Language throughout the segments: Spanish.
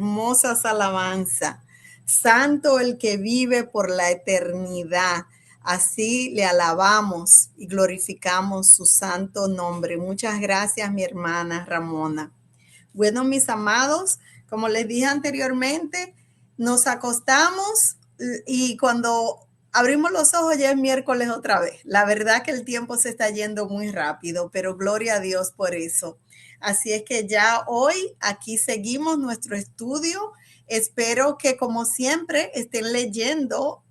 hermosas alabanzas. Santo el que vive por la eternidad. Así le alabamos y glorificamos su santo nombre. Muchas gracias, mi hermana Ramona. Bueno, mis amados, como les dije anteriormente, nos acostamos y cuando abrimos los ojos ya es miércoles otra vez. La verdad que el tiempo se está yendo muy rápido, pero gloria a Dios por eso. Así es que ya hoy aquí seguimos nuestro estudio. Espero que como siempre estén leyendo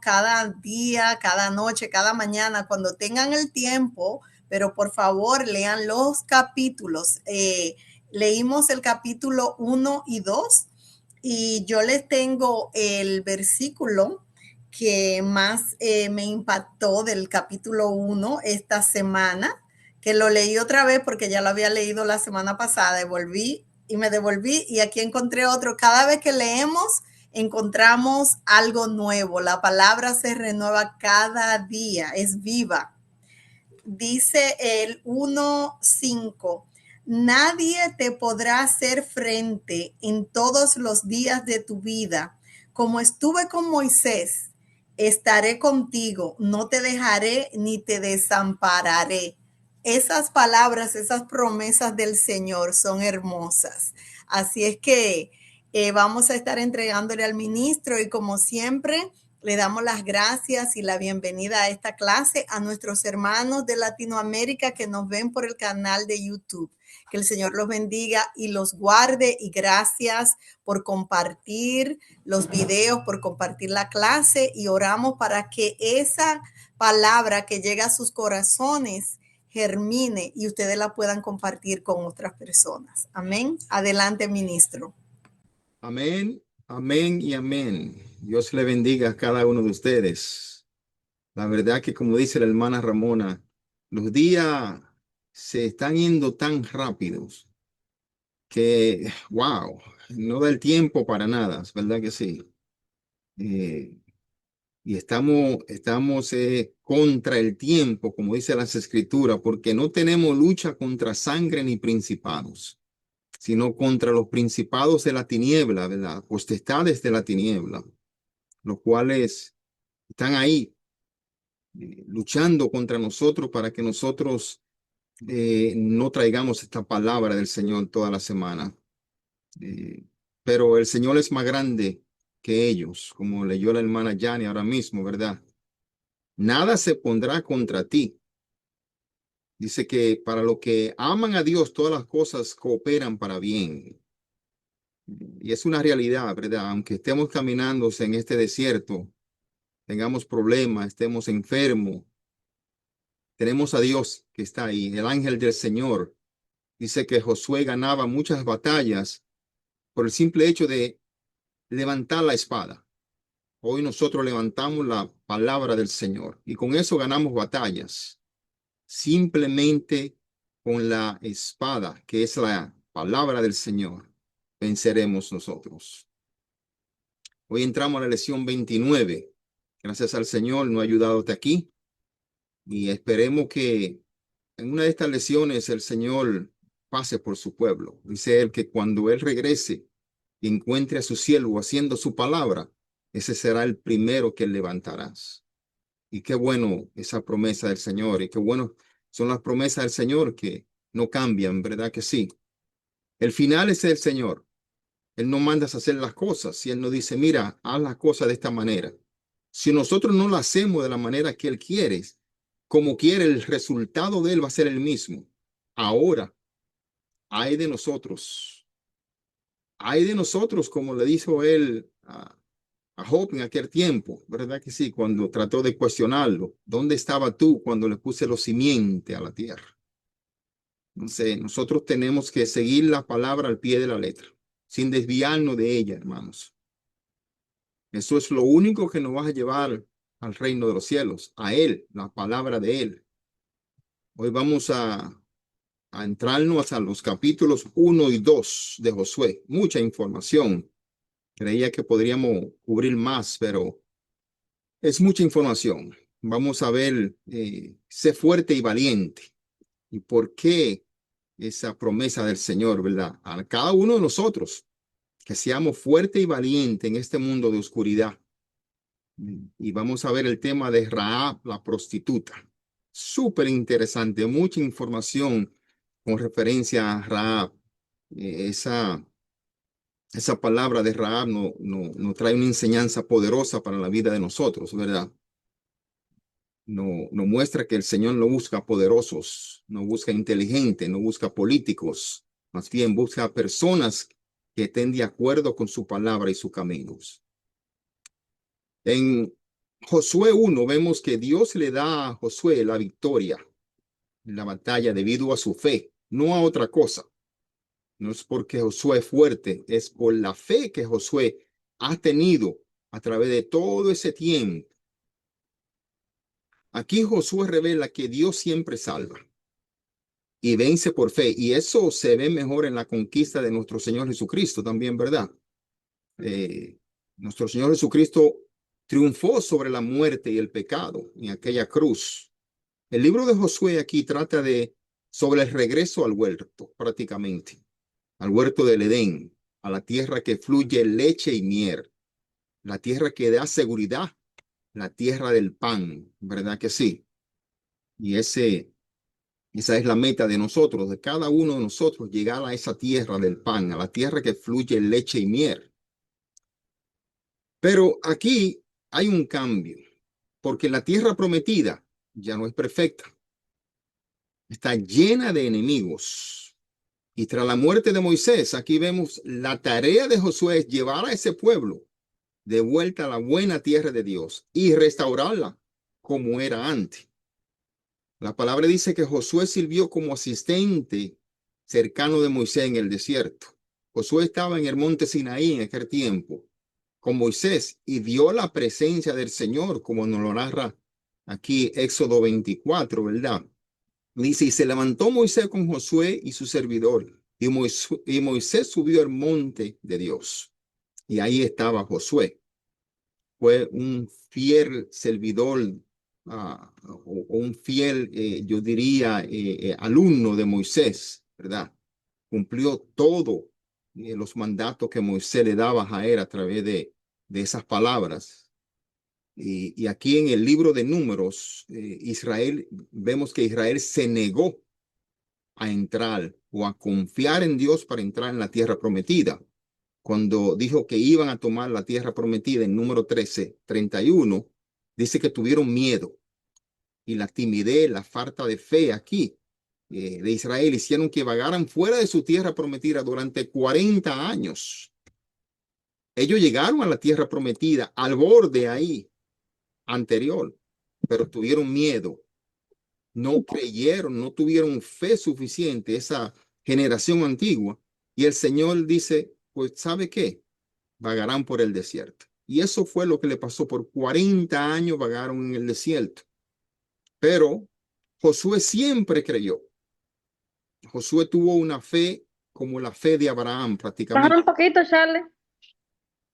cada día, cada noche, cada mañana, cuando tengan el tiempo, pero por favor lean los capítulos. Leímos el capítulo 1 y 2 y yo les tengo el versículo que más me impactó del capítulo 1 esta semana, que lo leí otra vez porque ya lo había leído la semana pasada y me devolví y aquí encontré otro. Cada vez que leemos encontramos algo nuevo. La palabra se renueva cada día, es viva. Dice el 1:5. Nadie te podrá hacer frente en todos los días de tu vida. Como estuve con Moisés, estaré contigo, no te dejaré ni te desampararé. Esas palabras, esas promesas del Señor son hermosas. Así es que vamos a estar entregándole al ministro y como siempre, le damos las gracias y la bienvenida a esta clase a nuestros hermanos de Latinoamérica que nos ven por el canal de YouTube. Que el Señor los bendiga y los guarde y gracias por compartir los videos, por compartir la clase y oramos para que esa palabra que llega a sus corazones germine y ustedes la puedan compartir con otras personas. Amén. Adelante, ministro. Amén, amén y amén. Dios le bendiga a cada uno de ustedes. La verdad que como dice la hermana Ramona, los días se están yendo tan rápidos que, wow, no da el tiempo para nada, ¿es verdad que sí? Y estamos contra el tiempo, como dice las escrituras, porque no tenemos lucha contra sangre ni principados, sino contra los principados de la tiniebla, ¿verdad? Potestades de la tiniebla, los cuales están ahí luchando contra nosotros para que nosotros no traigamos esta palabra del Señor toda la semana. Pero el Señor es más grande que ellos, como leyó la hermana Yani ahora mismo, ¿verdad? Nada se pondrá contra ti. Dice que para los que aman a Dios, todas las cosas cooperan para bien. Y es una realidad, ¿verdad? Aunque estemos caminando en este desierto, tengamos problemas, estemos enfermos, tenemos a Dios que está ahí, el ángel del Señor. Dice que Josué ganaba muchas batallas por el simple hecho de levantar la espada. Hoy nosotros levantamos la palabra del Señor y con eso ganamos batallas. Simplemente con la espada, que es la palabra del Señor, venceremos nosotros. Hoy entramos a la lección 29. Gracias al Señor nos ha ayudado hasta aquí y esperemos que en una de estas lecciones el Señor pase por su pueblo. Dice él que cuando él regrese y encuentre a su siervo haciendo su palabra, ese será el primero que levantarás. Y qué bueno esa promesa del Señor y qué bueno son las promesas del Señor que no cambian, ¿verdad que sí? El final es el Señor. Él no manda a hacer las cosas. Si Él nos dice, mira, haz las cosas de esta manera. Si nosotros no lo hacemos de la manera que Él quiere, como quiere, el resultado de Él va a ser el mismo. Ahora, hay de nosotros. Hay de nosotros, como le dijo Él a Job en aquel tiempo, ¿verdad que sí? Cuando trató de cuestionarlo. ¿Dónde estaba tú cuando le puse los simientes a la tierra? Entonces, nosotros tenemos que seguir la palabra al pie de la letra, sin desviarnos de ella, hermanos. Eso es lo único que nos va a llevar al reino de los cielos, a Él, la palabra de Él. Hoy vamos a entrarnos a los capítulos 1 y 2 de Josué. Mucha información. Creía que podríamos cubrir más, pero es mucha información. Vamos a ver, sé fuerte y valiente. ¿Y por qué esa promesa del Señor, verdad? A cada uno de nosotros. que seamos fuertes y valientes en este mundo de oscuridad. Y vamos a ver el tema de Rahab, la prostituta. Súper interesante, mucha información con referencia a Rahab. Esa palabra de Rahab nos trae una enseñanza poderosa para la vida de nosotros, ¿verdad? No muestra que el Señor no busca poderosos, no busca inteligentes, no busca políticos, más bien busca personas que estén de acuerdo con su palabra y sus caminos. En Josué 1 vemos que Dios le da a Josué la victoria en la batalla debido a su fe, no a otra cosa. No es porque Josué es fuerte, es por la fe que Josué ha tenido a través de todo ese tiempo. Aquí Josué revela que Dios siempre salva y vence por fe. Y eso se ve mejor en la conquista de nuestro Señor Jesucristo también, ¿verdad? Nuestro Señor Jesucristo triunfó sobre la muerte y el pecado en aquella cruz. El libro de Josué aquí trata sobre el regreso al huerto, prácticamente, al huerto del Edén, a la tierra que fluye leche y miel, la tierra que da seguridad, la tierra del pan, ¿verdad que sí? Y esa es la meta de nosotros, de cada uno de nosotros, llegar a esa tierra del pan, a la tierra que fluye leche y miel. Pero aquí hay un cambio, porque la tierra prometida ya no es perfecta. Está llena de enemigos. Y tras la muerte de Moisés, aquí vemos la tarea de Josué es llevar a ese pueblo de vuelta a la buena tierra de Dios y restaurarla como era antes. La palabra dice que Josué sirvió como asistente cercano de Moisés en el desierto. Josué estaba en el monte Sinaí en aquel tiempo con Moisés y vio la presencia del Señor, como nos lo narra aquí Éxodo 24, ¿verdad? Dice, y se levantó Moisés con Josué y su servidor, y Moisés subió al monte de Dios. Y ahí estaba Josué. Fue un fiel servidor, o un fiel, yo diría, alumno de Moisés, ¿verdad? Cumplió todos los mandatos que Moisés le daba a él a través de esas palabras. Y aquí en el libro de Números, vemos que Israel se negó a entrar o a confiar en Dios para entrar en la tierra prometida. Cuando dijo que iban a tomar la tierra prometida en número 13:31, dice que tuvieron miedo y la timidez, la falta de fe aquí de Israel hicieron que vagaran fuera de su tierra prometida durante 40 años. Ellos llegaron a la tierra prometida al borde ahí anterior, pero tuvieron miedo, no creyeron, no tuvieron fe suficiente, esa generación antigua. Y el Señor dice, pues, ¿sabe qué? Vagarán por el desierto. Y eso fue lo que le pasó. Por 40 años vagaron en el desierto. Pero Josué siempre creyó. Josué tuvo una fe como la fe de Abraham Bajar prácticamente, un poquito, Charlie.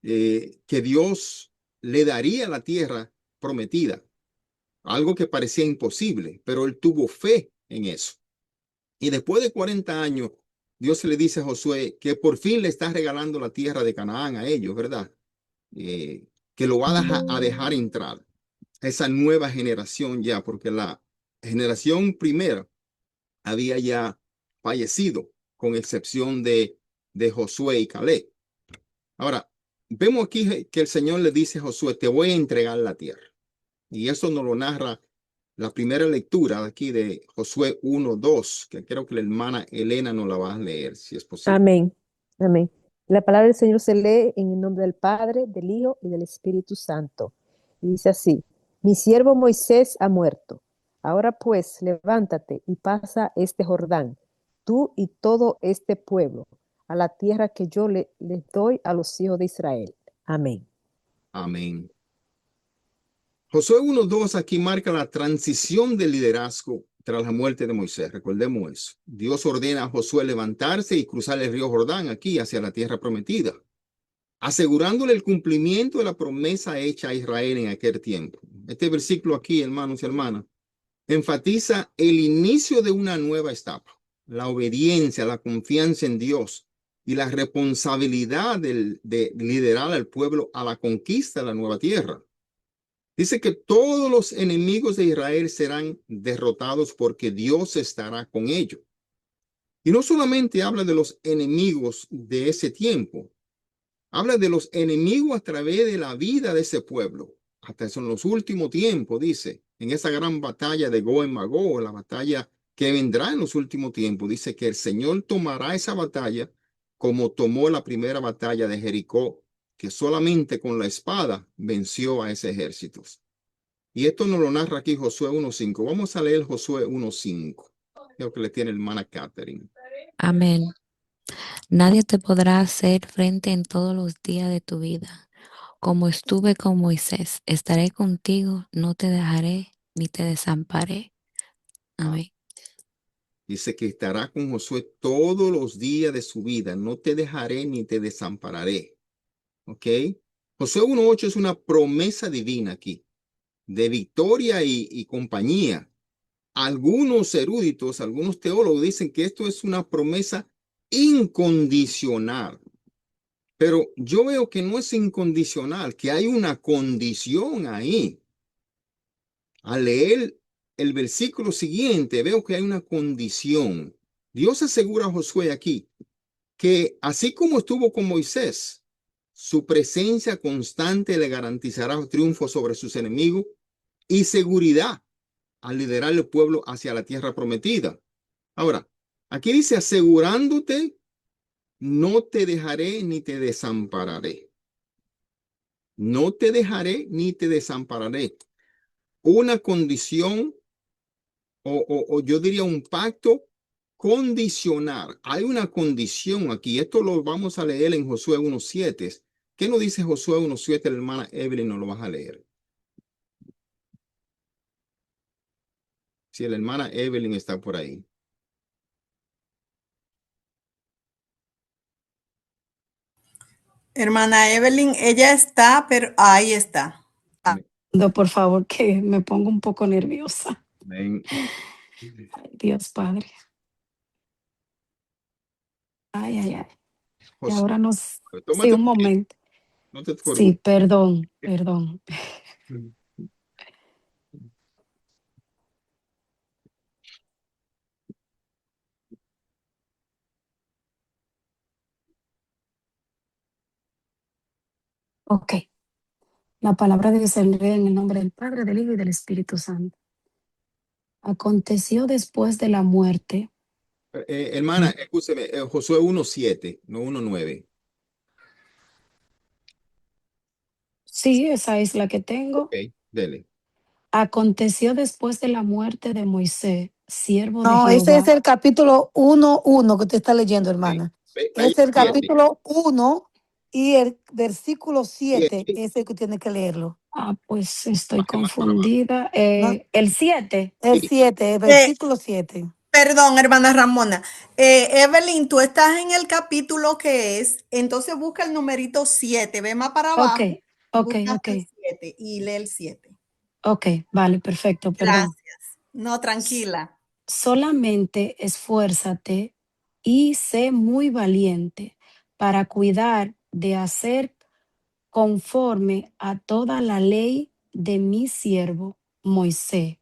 que Dios le daría la tierra prometida, algo que parecía imposible, pero él tuvo fe en eso. Y después de 40 años, Dios le dice a Josué que por fin le está regalando la tierra de Canaán a ellos, ¿verdad? Que lo va a dejar entrar esa nueva generación ya, porque la generación primera había ya fallecido, con excepción de Josué y Caleb. Ahora, vemos aquí que el Señor le dice a Josué, te voy a entregar la tierra. Y eso nos lo narra la primera lectura de aquí de Josué 1:2, que creo que la hermana Elena nos la va a leer, si es posible. Amén. Amén. La palabra del Señor se lee en el nombre del Padre, del Hijo y del Espíritu Santo. Y dice así, mi siervo Moisés ha muerto. Ahora pues, levántate y pasa este Jordán, tú y todo este pueblo, a la tierra que yo les doy a los hijos de Israel. Amén. Amén. Josué 1:2 aquí marca la transición del liderazgo tras la muerte de Moisés. Recordemos eso. Dios ordena a Josué levantarse y cruzar el río Jordán aquí hacia la tierra prometida, asegurándole el cumplimiento de la promesa hecha a Israel en aquel tiempo. Este versículo aquí, hermanos y hermanas, enfatiza el inicio de una nueva etapa, la obediencia, la confianza en Dios y la responsabilidad de liderar al pueblo a la conquista de la nueva tierra. Dice que todos los enemigos de Israel serán derrotados porque Dios estará con ellos. Y no solamente habla de los enemigos de ese tiempo, habla de los enemigos a través de la vida de ese pueblo. Hasta eso en los últimos tiempos, dice, en esa gran batalla de Gog y Magog, la batalla que vendrá en los últimos tiempos, dice que el Señor tomará esa batalla como tomó la primera batalla de Jericó, que solamente con la espada venció a ese ejército. Y esto nos lo narra aquí Josué 1.5. Vamos a leer Josué 1.5. Creo que le tiene el hermana Catherine. Amén. Nadie te podrá hacer frente en todos los días de tu vida. Como estuve con Moisés, estaré contigo, no te dejaré ni te desamparé. Amén. Dice que estará con Josué todos los días de su vida. No te dejaré ni te desampararé. ¿Ok? Josué 1.8 es una promesa divina aquí, de victoria y compañía. Algunos eruditos, algunos teólogos dicen que esto es una promesa incondicional. Pero yo veo que no es incondicional, que hay una condición ahí. Al leer el versículo siguiente, veo que hay una condición. Dios asegura a Josué aquí que así como estuvo con Moisés, su presencia constante le garantizará triunfo sobre sus enemigos y seguridad al liderar el pueblo hacia la tierra prometida. Ahora, aquí dice asegurándote, no te dejaré ni te desampararé. No te dejaré ni te desampararé. Una condición o yo diría un pacto condicional. Hay una condición aquí. Esto lo vamos a leer en Josué 1.7. ¿Qué nos dice Josué 1.7? La hermana Evelyn nos lo vas a leer. Si la hermana Evelyn está por ahí. Hermana Evelyn, ella está, pero ahí está. Amén. Por favor, que me pongo un poco nerviosa. Amén. Ay, Dios Padre. Ay, ay, ay. Y Josué, ahora nos... Sí, tómate un tu tiempo, momento. no te Sí, preocupes. perdón, perdón. Ok. La palabra de Dios se lee en el nombre del Padre, del Hijo y del Espíritu Santo. Aconteció después de la muerte. Hermana, escúcheme, Josué 1.7, no 1.9. Sí, esa es la que tengo. Ok, dele. Aconteció después de la muerte de Moisés, siervo de No, ese es Jehová. el capítulo 1:1 que usted está leyendo, hermana. Vaya Es el 7. capítulo 1 y el versículo 7 7. es el que tiene que leerlo. Pues estoy Baje más para abajo. confundida. No, El 7. el Sí. 7, el Eh, versículo 7. Perdón, hermana Ramona. Evelyn, tú estás en el capítulo que es, entonces busca el numerito 7, ve más para Ok, abajo, ok, busca ok. el 7 y lee el 7. Ok, vale, perfecto, perdón. Gracias. No, tranquila. Solamente esfuérzate y sé muy valiente para cuidar de hacer conforme a toda la ley de mi siervo Moisés.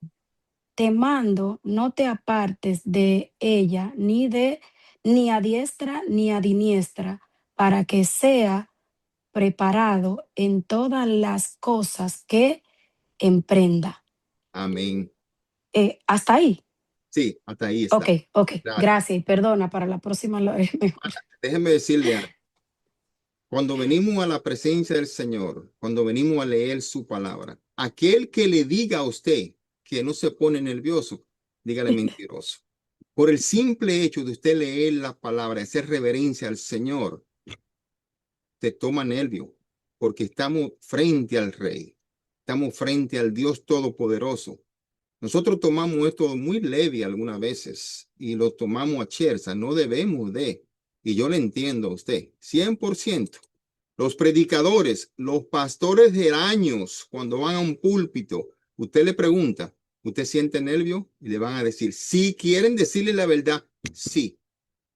Te mando, no te apartes de ella ni a diestra ni a siniestra, para que sea preparado en todas las cosas que emprenda. Amén. Hasta ahí. Sí, hasta ahí Ok, está. ok. Gracias. Gracias y perdona, para la próxima lo es mejor. Déjeme decirle algo. Cuando venimos a la presencia del Señor, cuando venimos a leer su palabra, aquel que le diga a usted que no se pone nervioso, dígale mentiroso. Por el simple hecho de usted leer la palabra, hacer reverencia al Señor, te toma nervio, porque estamos frente al Rey, estamos frente al Dios Todopoderoso. Nosotros tomamos esto muy leve algunas veces y lo tomamos a cherza, no debemos de, y yo le entiendo a usted, 100%. Los predicadores, los pastores de años, cuando van a un púlpito, usted le pregunta, ¿usted siente nervio? Y le van a decir, si quieren decirle la verdad, sí,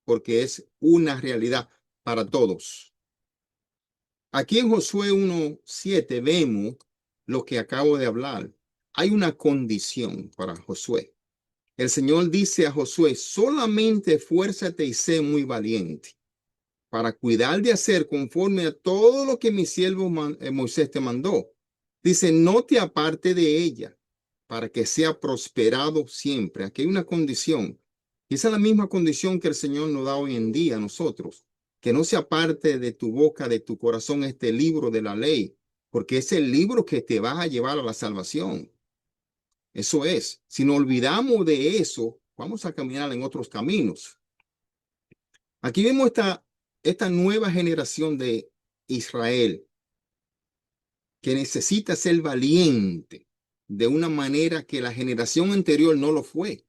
porque es una realidad. para todos. Aquí en Josué 1:7 vemos lo que acabo de hablar. Hay una condición para Josué. El Señor dice a Josué, solamente esfuérzate y sé muy valiente para cuidar de hacer conforme a todo lo que mi siervo Moisés te mandó. Dice, no te aparte de ella para que sea prosperado siempre. Aquí hay una condición. Y esa es la misma condición que el Señor nos da hoy en día a nosotros. Que no se aparte de tu boca, de tu corazón, este libro de la ley, porque es el libro que te va a llevar a la salvación. Eso es. Si nos olvidamos de eso, vamos a caminar en otros caminos. Aquí vemos esta nueva generación de Israel que necesita ser valiente de una manera que la generación anterior no lo fue.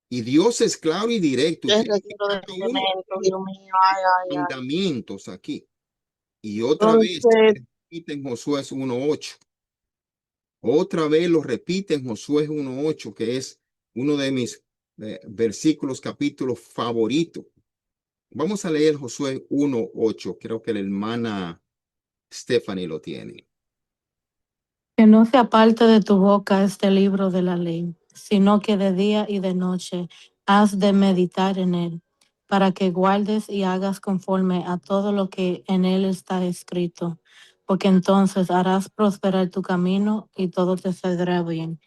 Y Dios es claro y directo. Qué Tiene retiro de cemento, Dios mío, ay, ay, ay. mandamientos aquí. Y otra vez Entonces, repite en Josué 1:8. Otra vez lo repite en Josué 1:8, que es uno de mis versículos, capítulos favoritos. Vamos a leer Josué 1:8. Creo que la hermana Stephanie lo tiene. Que no se aparte de tu boca este libro de la ley, sino que de día y de noche has de meditar en él, para que guardes y hagas conforme a todo lo que en él está escrito, porque entonces harás prosperar tu camino y todo te saldrá bien.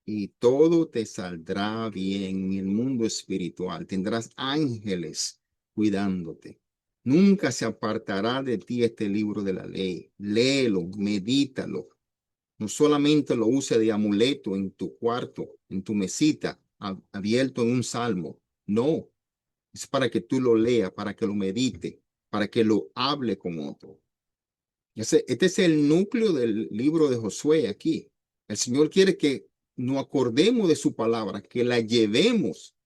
Y todo te saldrá bien en el mundo espiritual. Tendrás ángeles cuidándote. Nunca se apartará de ti este libro de la ley. Léelo, medítalo. No solamente lo use de amuleto en tu cuarto, en tu mesita, abierto en un salmo. No, es para que tú lo leas, para que lo medite, para que lo hable con otro. Este es el núcleo del libro de Josué aquí. El Señor quiere que nos acordemos de su palabra, que la llevemos,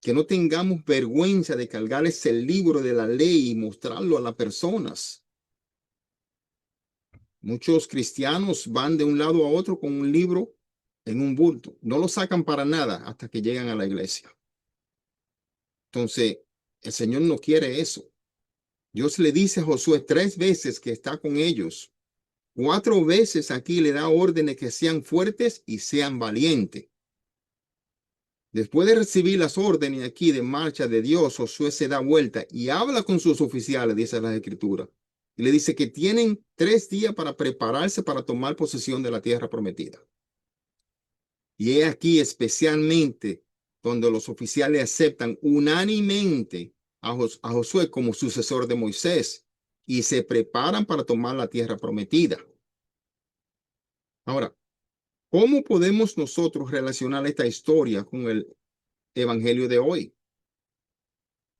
que no tengamos vergüenza de cargar ese libro de la ley y mostrarlo a las personas. Muchos cristianos van de un lado a otro con un libro en un bulto. No lo sacan para nada hasta que llegan a la iglesia. Entonces, el Señor no quiere eso. Dios le dice a Josué 3 veces que está con ellos. 4 veces aquí le da órdenes que sean fuertes y sean valientes. Después de recibir las órdenes aquí de marcha de Dios, Josué se da vuelta y habla con sus oficiales, dice la Escritura. Y le dice que tienen 3 días para prepararse para tomar posesión de la tierra prometida. Y es aquí especialmente donde los oficiales aceptan unánimemente a Josué como sucesor de Moisés y se preparan para tomar la tierra prometida. Ahora, ¿cómo podemos nosotros relacionar esta historia con el evangelio de hoy?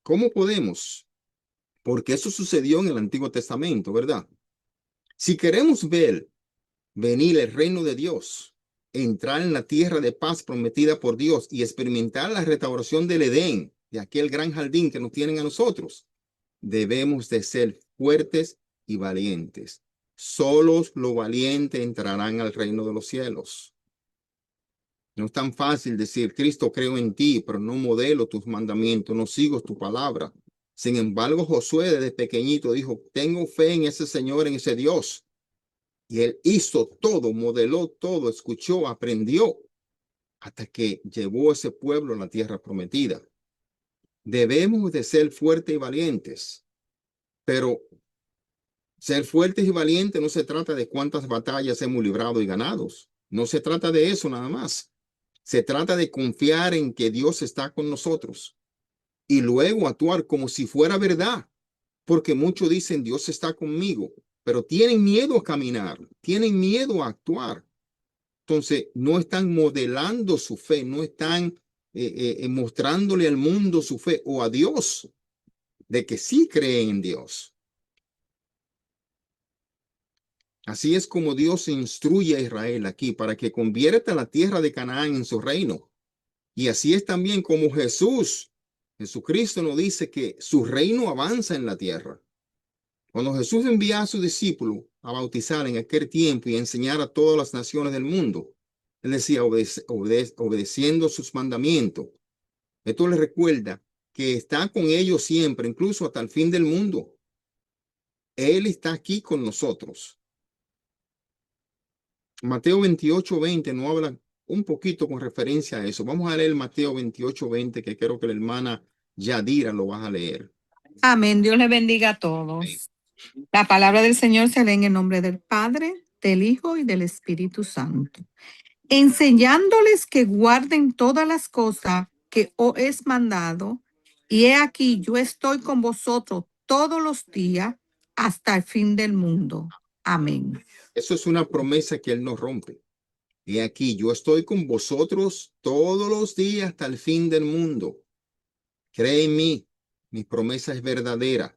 ¿Cómo podemos? Porque eso sucedió en el Antiguo Testamento, ¿verdad? Si queremos ver venir el reino de Dios, entrar en la tierra de paz prometida por Dios y experimentar la restauración del Edén, de aquel gran jardín que nos tienen a nosotros, debemos de ser fuertes y valientes. Solos los valientes entrarán al reino de los cielos. No es tan fácil decir, Cristo, creo en ti, pero no modelo tus mandamientos, no sigo tu palabra. Sin embargo, Josué desde pequeñito dijo, tengo fe en ese Señor, en ese Dios. Y él hizo todo, modeló todo, escuchó, aprendió, hasta que llevó a ese pueblo a la tierra prometida. Debemos de ser fuertes y valientes, pero ser fuertes y valientes no se trata de cuántas batallas hemos librado y ganados. No se trata de eso nada más. Se trata de confiar en que Dios está con nosotros y luego actuar como si fuera verdad, porque muchos dicen Dios está conmigo, pero tienen miedo a caminar, tienen miedo a actuar. Entonces, no están modelando su fe, no están mostrándole al mundo su fe o a Dios de que sí creen en Dios. Así es como Dios instruye a Israel aquí para que convierta la tierra de Canaán en su reino. Y así es también como Jesucristo nos dice que su reino avanza en la tierra. Cuando Jesús envía a sus discípulos a bautizar en aquel tiempo y a enseñar a todas las naciones del mundo, él decía, obedeciendo sus mandamientos. Esto le recuerda que está con ellos siempre, incluso hasta el fin del mundo. Él está aquí con nosotros. Mateo 28:20 nos habla un poquito con referencia a eso. Vamos a leer Mateo 28:20, que creo que la hermana Yadira lo va a leer. Amén. Dios le bendiga a todos. La palabra del Señor se lee en el nombre del Padre, del Hijo y del Espíritu Santo. Enseñándoles que guarden todas las cosas que os es mandado, y he aquí yo estoy con vosotros todos los días hasta el fin del mundo. Amén. Eso es una promesa que Él nos rompe. Y aquí yo estoy con vosotros todos los días hasta el fin del mundo. Cree en mí, mi promesa es verdadera.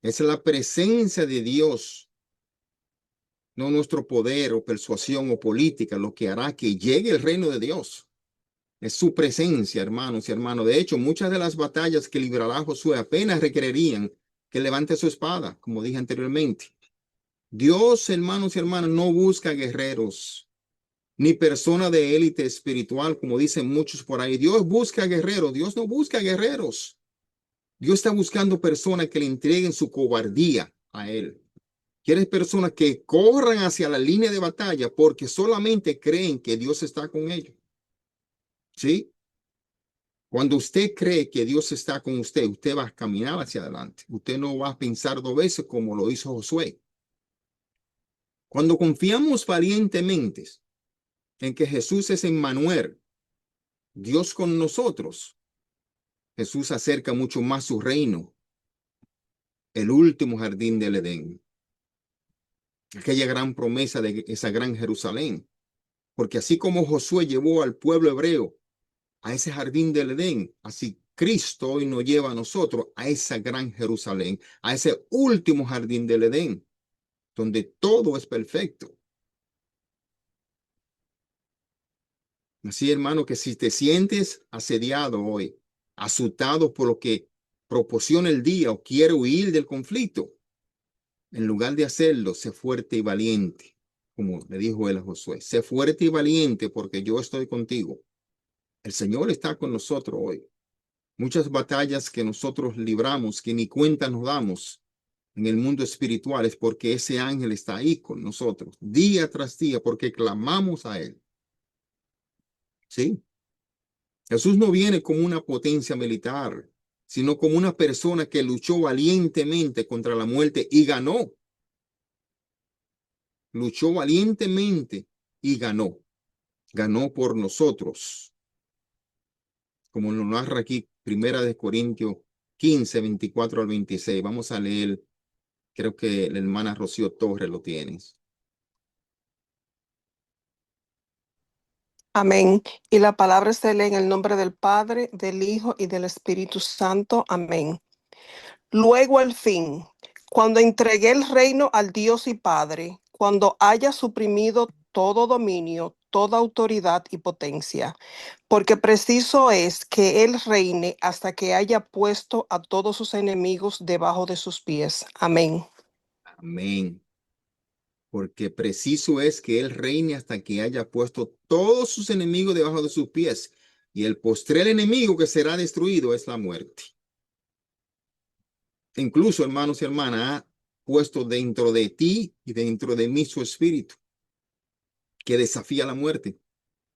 Es la presencia de Dios, no nuestro poder o persuasión o política, lo que hará que llegue el reino de Dios. Es su presencia, hermanos y hermanos. De hecho, muchas de las batallas que librará Josué apenas requerirían que levante su espada, como dije anteriormente. Dios, hermanos y hermanas, no busca guerreros, ni persona de élite espiritual, como dicen muchos por ahí. Dios busca guerreros, Dios no busca guerreros. Dios está buscando personas que le entreguen su cobardía a Él. Quiere personas que corran hacia la línea de batalla porque solamente creen que Dios está con ellos. ¿Sí? Cuando usted cree que Dios está con usted, usted va a caminar hacia adelante. Usted no va a pensar dos veces como lo hizo Josué. Cuando confiamos valientemente en que Jesús es Emmanuel, Dios con nosotros, Jesús acerca mucho más su reino, el último jardín del Edén, aquella gran promesa de esa gran Jerusalén. Porque así como Josué llevó al pueblo hebreo a ese jardín del Edén, así Cristo hoy nos lleva a nosotros a esa gran Jerusalén, a ese último jardín del Edén, donde todo es perfecto. Así, hermano, que si te sientes asediado hoy, asustado por lo que proporciona el día o quiere huir del conflicto, en lugar de hacerlo, sé fuerte y valiente, como le dijo él a Josué. Sé fuerte y valiente porque yo estoy contigo. El Señor está con nosotros hoy. Muchas batallas que nosotros libramos, que ni cuenta nos damos en el mundo espiritual, es porque ese ángel está ahí con nosotros, día tras día, porque clamamos a Él. ¿Sí? Jesús no viene como una potencia militar, sino como una persona que luchó valientemente contra la muerte y ganó. Luchó valientemente y ganó. Ganó por nosotros. Como lo narra aquí, 1 Corintios 15, 24 al 26. Vamos a leer, creo que la hermana Rocío Torres lo tienes. Amén. Y la palabra se lee en el nombre del Padre, del Hijo y del Espíritu Santo. Amén. Luego al fin, cuando entregué el reino al Dios y Padre, cuando haya suprimido todo dominio, toda autoridad y potencia, porque preciso es que Él reine hasta que haya puesto a todos sus enemigos debajo de sus pies. Amén. Amén. Porque preciso es que Él reine hasta que haya puesto todos sus enemigos debajo de sus pies. Y el postrer enemigo que será destruido es la muerte. Incluso, hermanos y hermanas, ha puesto dentro de ti y dentro de mí su espíritu, que desafía la muerte.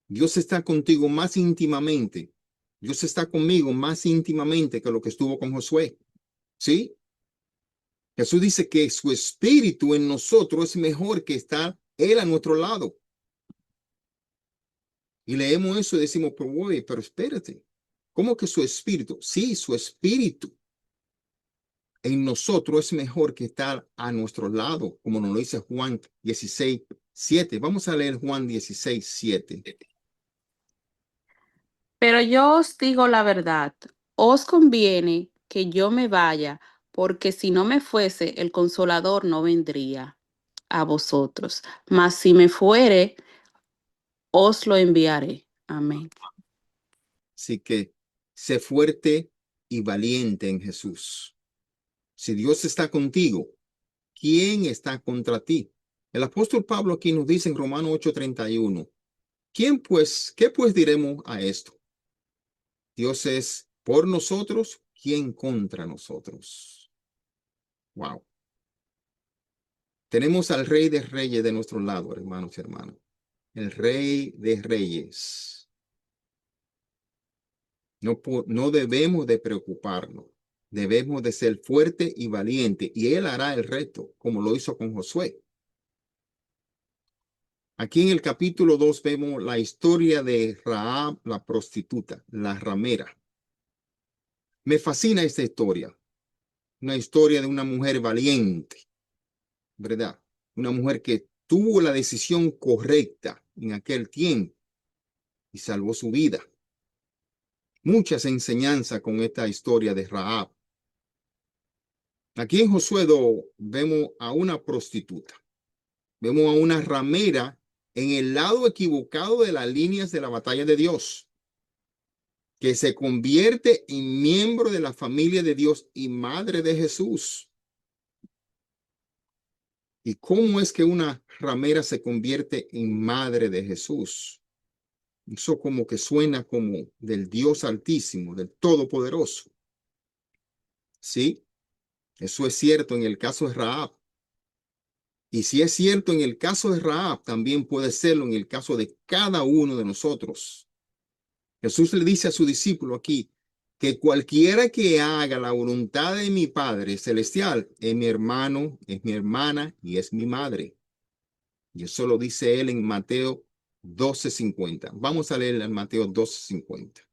Dios está contigo más íntimamente. Dios está conmigo más íntimamente que lo que estuvo con Josué. ¿Sí? Jesús dice que su espíritu en nosotros es mejor que estar Él a nuestro lado. Y leemos eso y decimos, pero espérate. ¿Cómo que su espíritu? Sí, su espíritu en nosotros es mejor que estar a nuestro lado, como nos lo dice Juan 16:7. Vamos a leer Juan 16:7. Pero yo os digo la verdad, os conviene que yo me vaya, porque si no me fuese, el Consolador no vendría a vosotros. Mas si me fuere, os lo enviaré. Amén. Así que sé fuerte y valiente en Jesús. Si Dios está contigo, ¿quién está contra ti? El apóstol Pablo aquí nos dice en Romanos 8:31, ¿qué pues diremos a esto? Dios es por nosotros, ¿quién contra nosotros? Wow. Tenemos al Rey de Reyes de nuestro lado, hermanos y hermanas. El Rey de Reyes. No debemos de preocuparnos. Debemos de ser fuertes y valientes. Y Él hará el reto, como lo hizo con Josué. Aquí en el capítulo 2 vemos la historia de Rahab, la prostituta, la ramera. Me fascina esta historia. Una historia de una mujer valiente, ¿verdad? Una mujer que tuvo la decisión correcta en aquel tiempo y salvó su vida. Muchas enseñanzas con esta historia de Rahab. Aquí en Josué 2 vemos a una prostituta. Vemos a una ramera en el lado equivocado de las líneas de la batalla de Dios, que se convierte en miembro de la familia de Dios y madre de Jesús. ¿Y cómo es que una ramera se convierte en madre de Jesús? Eso como que suena como del Dios Altísimo, del Todopoderoso. Sí, eso es cierto en el caso de Rahab. Y si es cierto en el caso de Rahab, también puede serlo en el caso de cada uno de nosotros. Jesús le dice a su discípulo aquí que cualquiera que haga la voluntad de mi Padre Celestial es mi hermano, es mi hermana y es mi madre. Y eso lo dice él en Mateo 12:50. Vamos a leer en Mateo 12:50.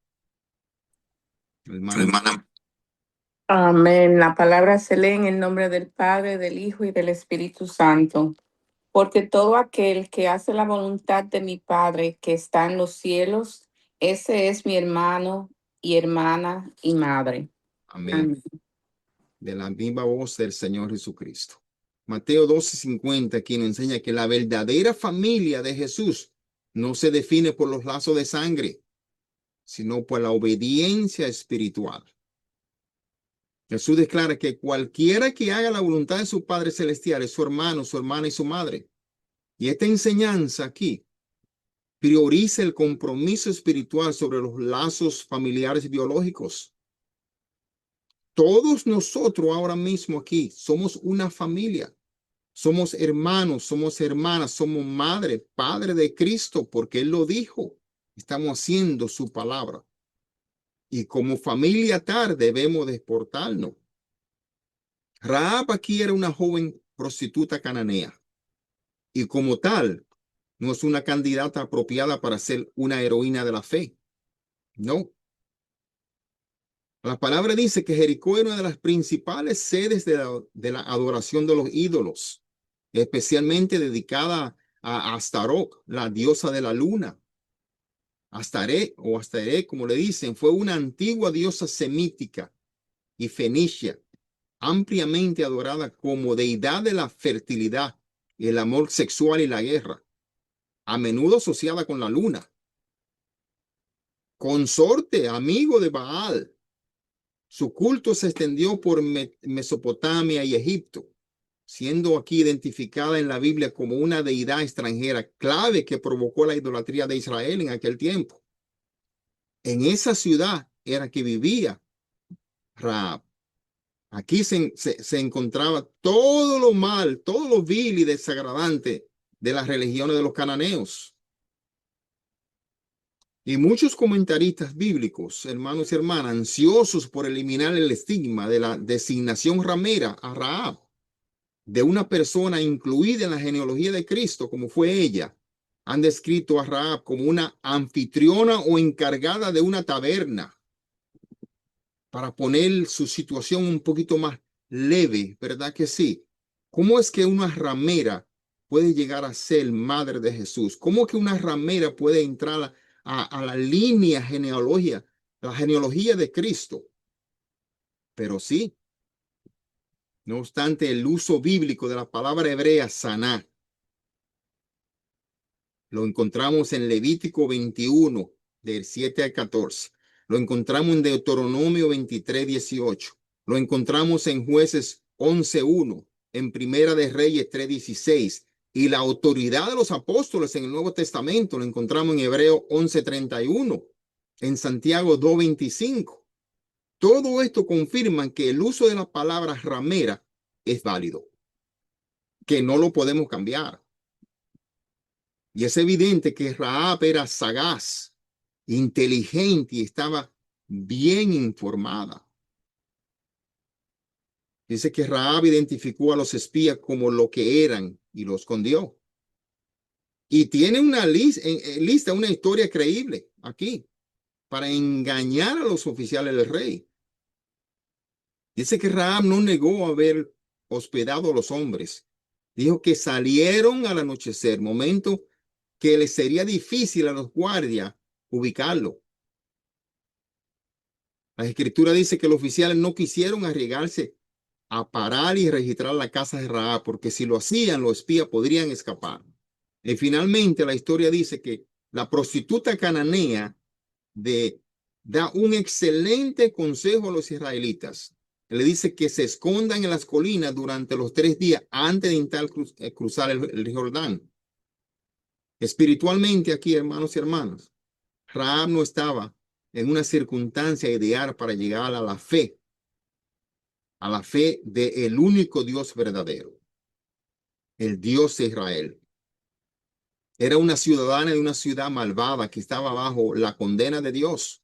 Hermana. Amén. La palabra se lee en el nombre del Padre, del Hijo y del Espíritu Santo. Porque todo aquel que hace la voluntad de mi Padre que está en los cielos, ese es mi hermano y hermana y madre. Amén. Amén. De la viva voz del Señor Jesucristo. Mateo 12:50, quien enseña que la verdadera familia de Jesús no se define por los lazos de sangre, sino por la obediencia espiritual. Jesús declara que cualquiera que haga la voluntad de su Padre Celestial es su hermano, su hermana y su madre. Y esta enseñanza aquí prioriza el compromiso espiritual sobre los lazos familiares biológicos. Todos nosotros ahora mismo aquí somos una familia. Somos hermanos, somos hermanas, somos madre, padre de Cristo, porque Él lo dijo. Estamos haciendo su palabra. Y como familia tal debemos de exportarnos. Rahab aquí era una joven prostituta cananea. Y como tal, no es una candidata apropiada para ser una heroína de la fe. No. La palabra dice que Jericó era una de las principales sedes de la adoración de los ídolos, especialmente dedicada a Astarot, la diosa de la luna. Astaré o Astaré, como le dicen, fue una antigua diosa semítica y fenicia, ampliamente adorada como deidad de la fertilidad, el amor sexual y la guerra, a menudo asociada con la luna. Consorte, amigo de Baal. Su culto se extendió por Mesopotamia y Egipto, siendo aquí identificada en la Biblia como una deidad extranjera clave que provocó la idolatría de Israel en aquel tiempo. En esa ciudad era que vivía Rahab. Aquí se encontraba todo lo mal, todo lo vil y desagradante de las religiones de los cananeos. Y muchos comentaristas bíblicos, hermanos y hermanas, ansiosos por eliminar el estigma de la designación ramera a Rahab, de una persona incluida en la genealogía de Cristo, como fue ella, han descrito a Rahab como una anfitriona o encargada de una taberna, para poner su situación un poquito más leve, ¿verdad que sí? ¿Cómo es que una ramera puede llegar a ser madre de Jesús? ¿Cómo que una ramera puede entrar a la línea genealógica, la genealogía de Cristo? Pero sí, no obstante, el uso bíblico de la palabra hebrea saná lo encontramos en Levítico 21, del 7 al 14. Lo encontramos en Deuteronomio 23:18. Lo encontramos en Jueces 11:1, en Primera de Reyes 3:16. Y la autoridad de los apóstoles en el Nuevo Testamento lo encontramos en Hebreo 11:31, en Santiago 2:25. Todo esto confirma que el uso de la palabra ramera es válido, que no lo podemos cambiar. Y es evidente que Rahab era sagaz, inteligente y estaba bien informada. Dice que Rahab identificó a los espías como lo que eran y los escondió. Y tiene una lista, una historia creíble aquí para engañar a los oficiales del rey. Dice que Rahab no negó haber hospedado a los hombres. Dijo que salieron al anochecer, momento que les sería difícil a los guardias ubicarlo. La escritura dice que los oficiales no quisieron arriesgarse a parar y registrar la casa de Rahab, porque si lo hacían, los espías podrían escapar. Y finalmente la historia dice que la prostituta cananea da un excelente consejo a los israelitas. Le dice que se escondan en las colinas durante los 3 días antes de intentar cruzar el Jordán. Espiritualmente aquí, hermanos y hermanas, Rahab no estaba en una circunstancia ideal para llegar a la fe del único Dios verdadero, el Dios de Israel. Era una ciudadana de una ciudad malvada que estaba bajo la condena de Dios.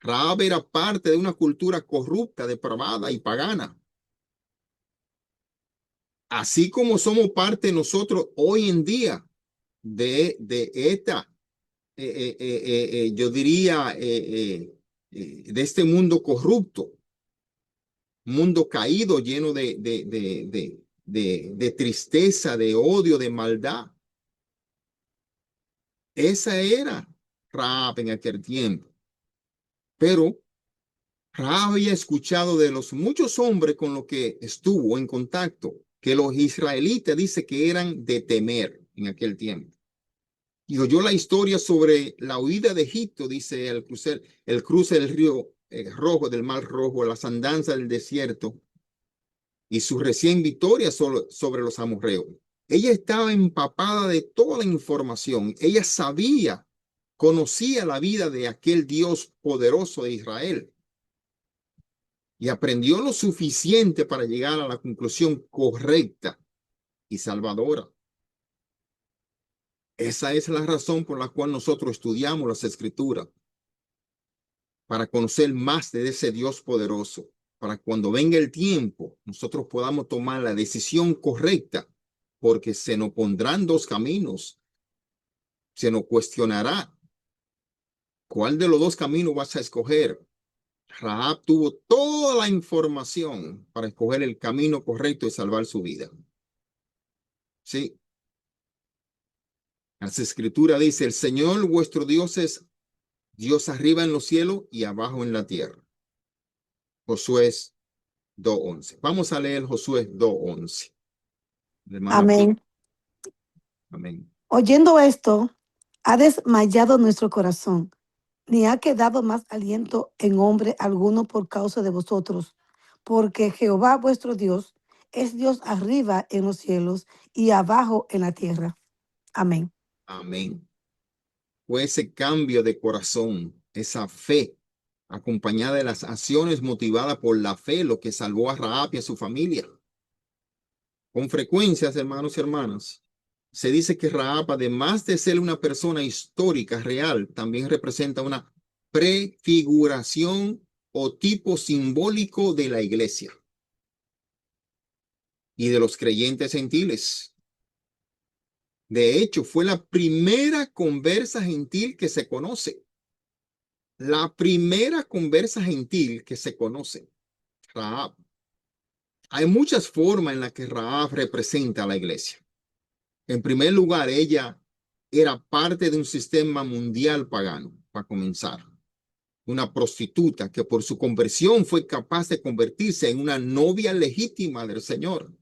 Rahab era parte de una cultura corrupta, depravada y pagana. Así como somos parte nosotros hoy en día de esta, yo diría, de este mundo corrupto, mundo caído, lleno de tristeza, de odio, de maldad. Esa era Rahab en aquel tiempo. Pero Rahab había escuchado de los muchos hombres con los que estuvo en contacto, que los israelitas dice que eran de temer en aquel tiempo. Y oyó la historia sobre la huida de Egipto, dice el cruce del río Rojo, del Mar Rojo, las andanzas del desierto y su recién victoria sobre los amorreos. Ella estaba empapada de toda la información. Ella conocía la vida de aquel Dios poderoso de Israel. Y aprendió lo suficiente para llegar a la conclusión correcta y salvadora. Esa es la razón por la cual nosotros estudiamos las Escrituras, para conocer más de ese Dios poderoso, para cuando venga el tiempo, nosotros podamos tomar la decisión correcta, porque se nos pondrán 2 caminos. Se nos cuestionará cuál de los 2 caminos vas a escoger. Rahab tuvo toda la información para escoger el camino correcto y salvar su vida. Sí. Las Escrituras dice, el Señor vuestro Dios es Dios arriba en los cielos y abajo en la tierra. Josué 2:11. Vamos a leer Josué 2:11. Amén. Amén. Oyendo esto, ha desmayado nuestro corazón, ni ha quedado más aliento en hombre alguno por causa de vosotros, porque Jehová vuestro Dios es Dios arriba en los cielos y abajo en la tierra. Amén. Amén. Fue ese cambio de corazón, esa fe, acompañada de las acciones motivadas por la fe, lo que salvó a Rahab y a su familia. Con frecuencia, hermanos y hermanas, se dice que Rahab, además de ser una persona histórica real, también representa una prefiguración o tipo simbólico de la iglesia y de los creyentes gentiles. De hecho, fue la primera conversa gentil que se conoce. La primera conversa gentil que se conoce, Rahab. Hay muchas formas en las que Rahab representa a la iglesia. En primer lugar, ella era parte de un sistema mundial pagano, para comenzar. Una prostituta que por su conversión fue capaz de convertirse en una novia legítima del Señor.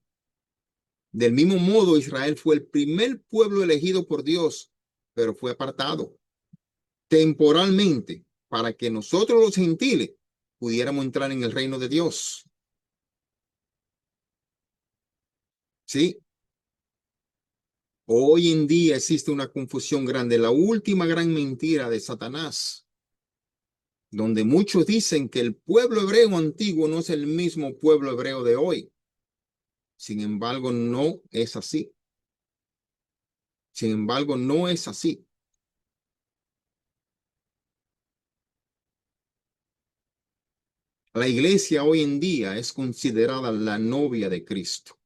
Del mismo modo, Israel fue el primer pueblo elegido por Dios, pero fue apartado temporalmente para que nosotros los gentiles pudiéramos entrar en el reino de Dios. ¿Sí? Hoy en día existe una confusión grande. La última gran mentira de Satanás donde muchos dicen que el pueblo hebreo antiguo no es el mismo pueblo hebreo de hoy. Sin embargo, no es así. Sin embargo, no es así. La iglesia hoy en día es considerada la novia de Cristo.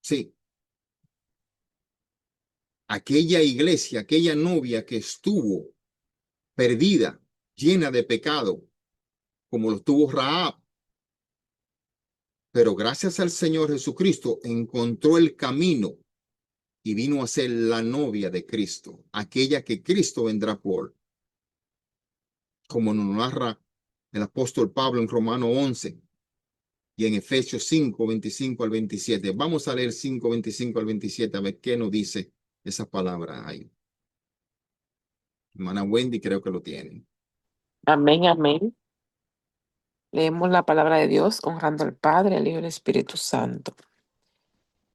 Sí. Aquella iglesia, aquella novia que estuvo perdida, llena de pecado, como lo estuvo Rahab. Pero gracias al Señor Jesucristo encontró el camino y vino a ser la novia de Cristo, aquella que Cristo vendrá por, como nos narra el apóstol Pablo en Romano 11 y en Efesios 5, 25 al 27. Vamos a leer 5, 25 al 27 a ver qué nos dice esa palabra ahí. Hermana Wendy creo que lo tiene. Amén, amén. Leemos la palabra de Dios honrando al Padre, al Hijo y al Espíritu Santo.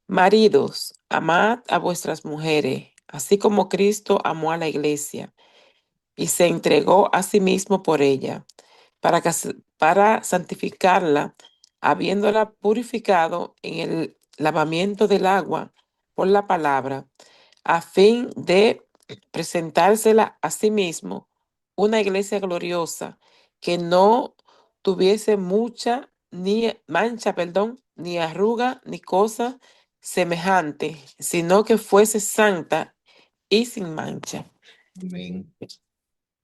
Maridos, amad a vuestras mujeres, así como Cristo amó a la iglesia y se entregó a sí mismo por ella, para santificarla, habiéndola purificado en el lavamiento del agua por la palabra, a fin de presentársela a sí mismo una iglesia gloriosa, que no tuviese ni arruga, ni cosa semejante, sino que fuese santa y sin mancha. Amén.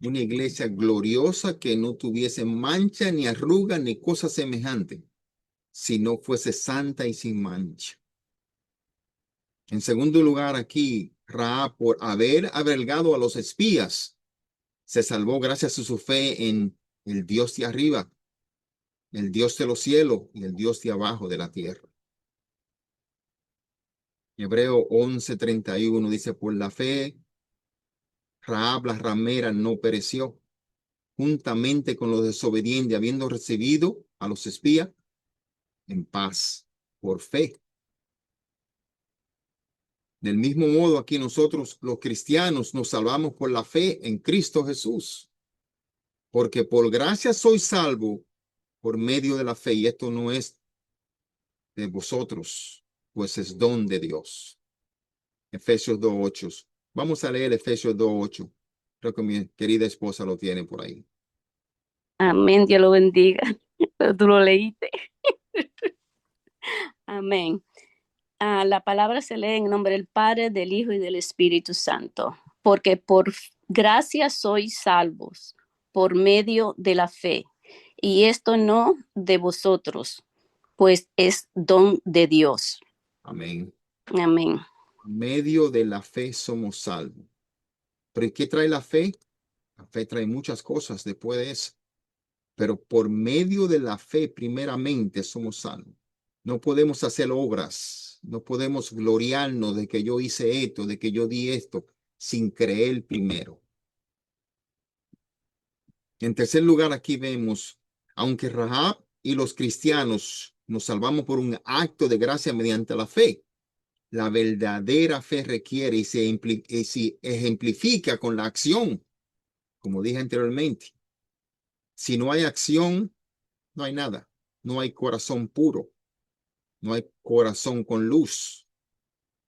Una iglesia gloriosa que no tuviese mancha, ni arruga, ni cosa semejante, sino fuese santa y sin mancha. En segundo lugar, aquí, Rahab, por haber albergado a los espías, se salvó gracias a su fe en el Dios de arriba, el Dios de los cielos y el Dios de abajo de la tierra. Hebreo 11:31 dice, por la fe, Rahab la ramera no pereció, juntamente con los desobedientes, habiendo recibido a los espías en paz, por fe. Del mismo modo, aquí nosotros, los cristianos, nos salvamos por la fe en Cristo Jesús. Porque por gracia soy salvo por medio de la fe. Y esto no es de vosotros, pues es don de Dios. Efesios 2:8. Vamos a leer Efesios 2:8. Creo que mi querida esposa lo tiene por ahí. Amén, Dios lo bendiga. Pero tú lo leíste. Amén. La palabra se lee en nombre del Padre, del Hijo y del Espíritu Santo, porque por gracia sois salvos por medio de la fe, y esto no de vosotros, pues es don de Dios. Amén. Amén. Medio de la fe somos salvos. ¿Pero qué trae la fe? La fe trae muchas cosas después de eso. Pero por medio de la fe, primeramente, somos salvos. No podemos hacer obras, no podemos gloriarnos de que yo hice esto, de que yo di esto, sin creer primero. En tercer lugar, aquí vemos, aunque Rahab y los cristianos nos salvamos por un acto de gracia mediante la fe, la verdadera fe requiere y se ejemplifica con la acción, como dije anteriormente. Si no hay acción, no hay nada. No hay corazón puro. No hay corazón con luz.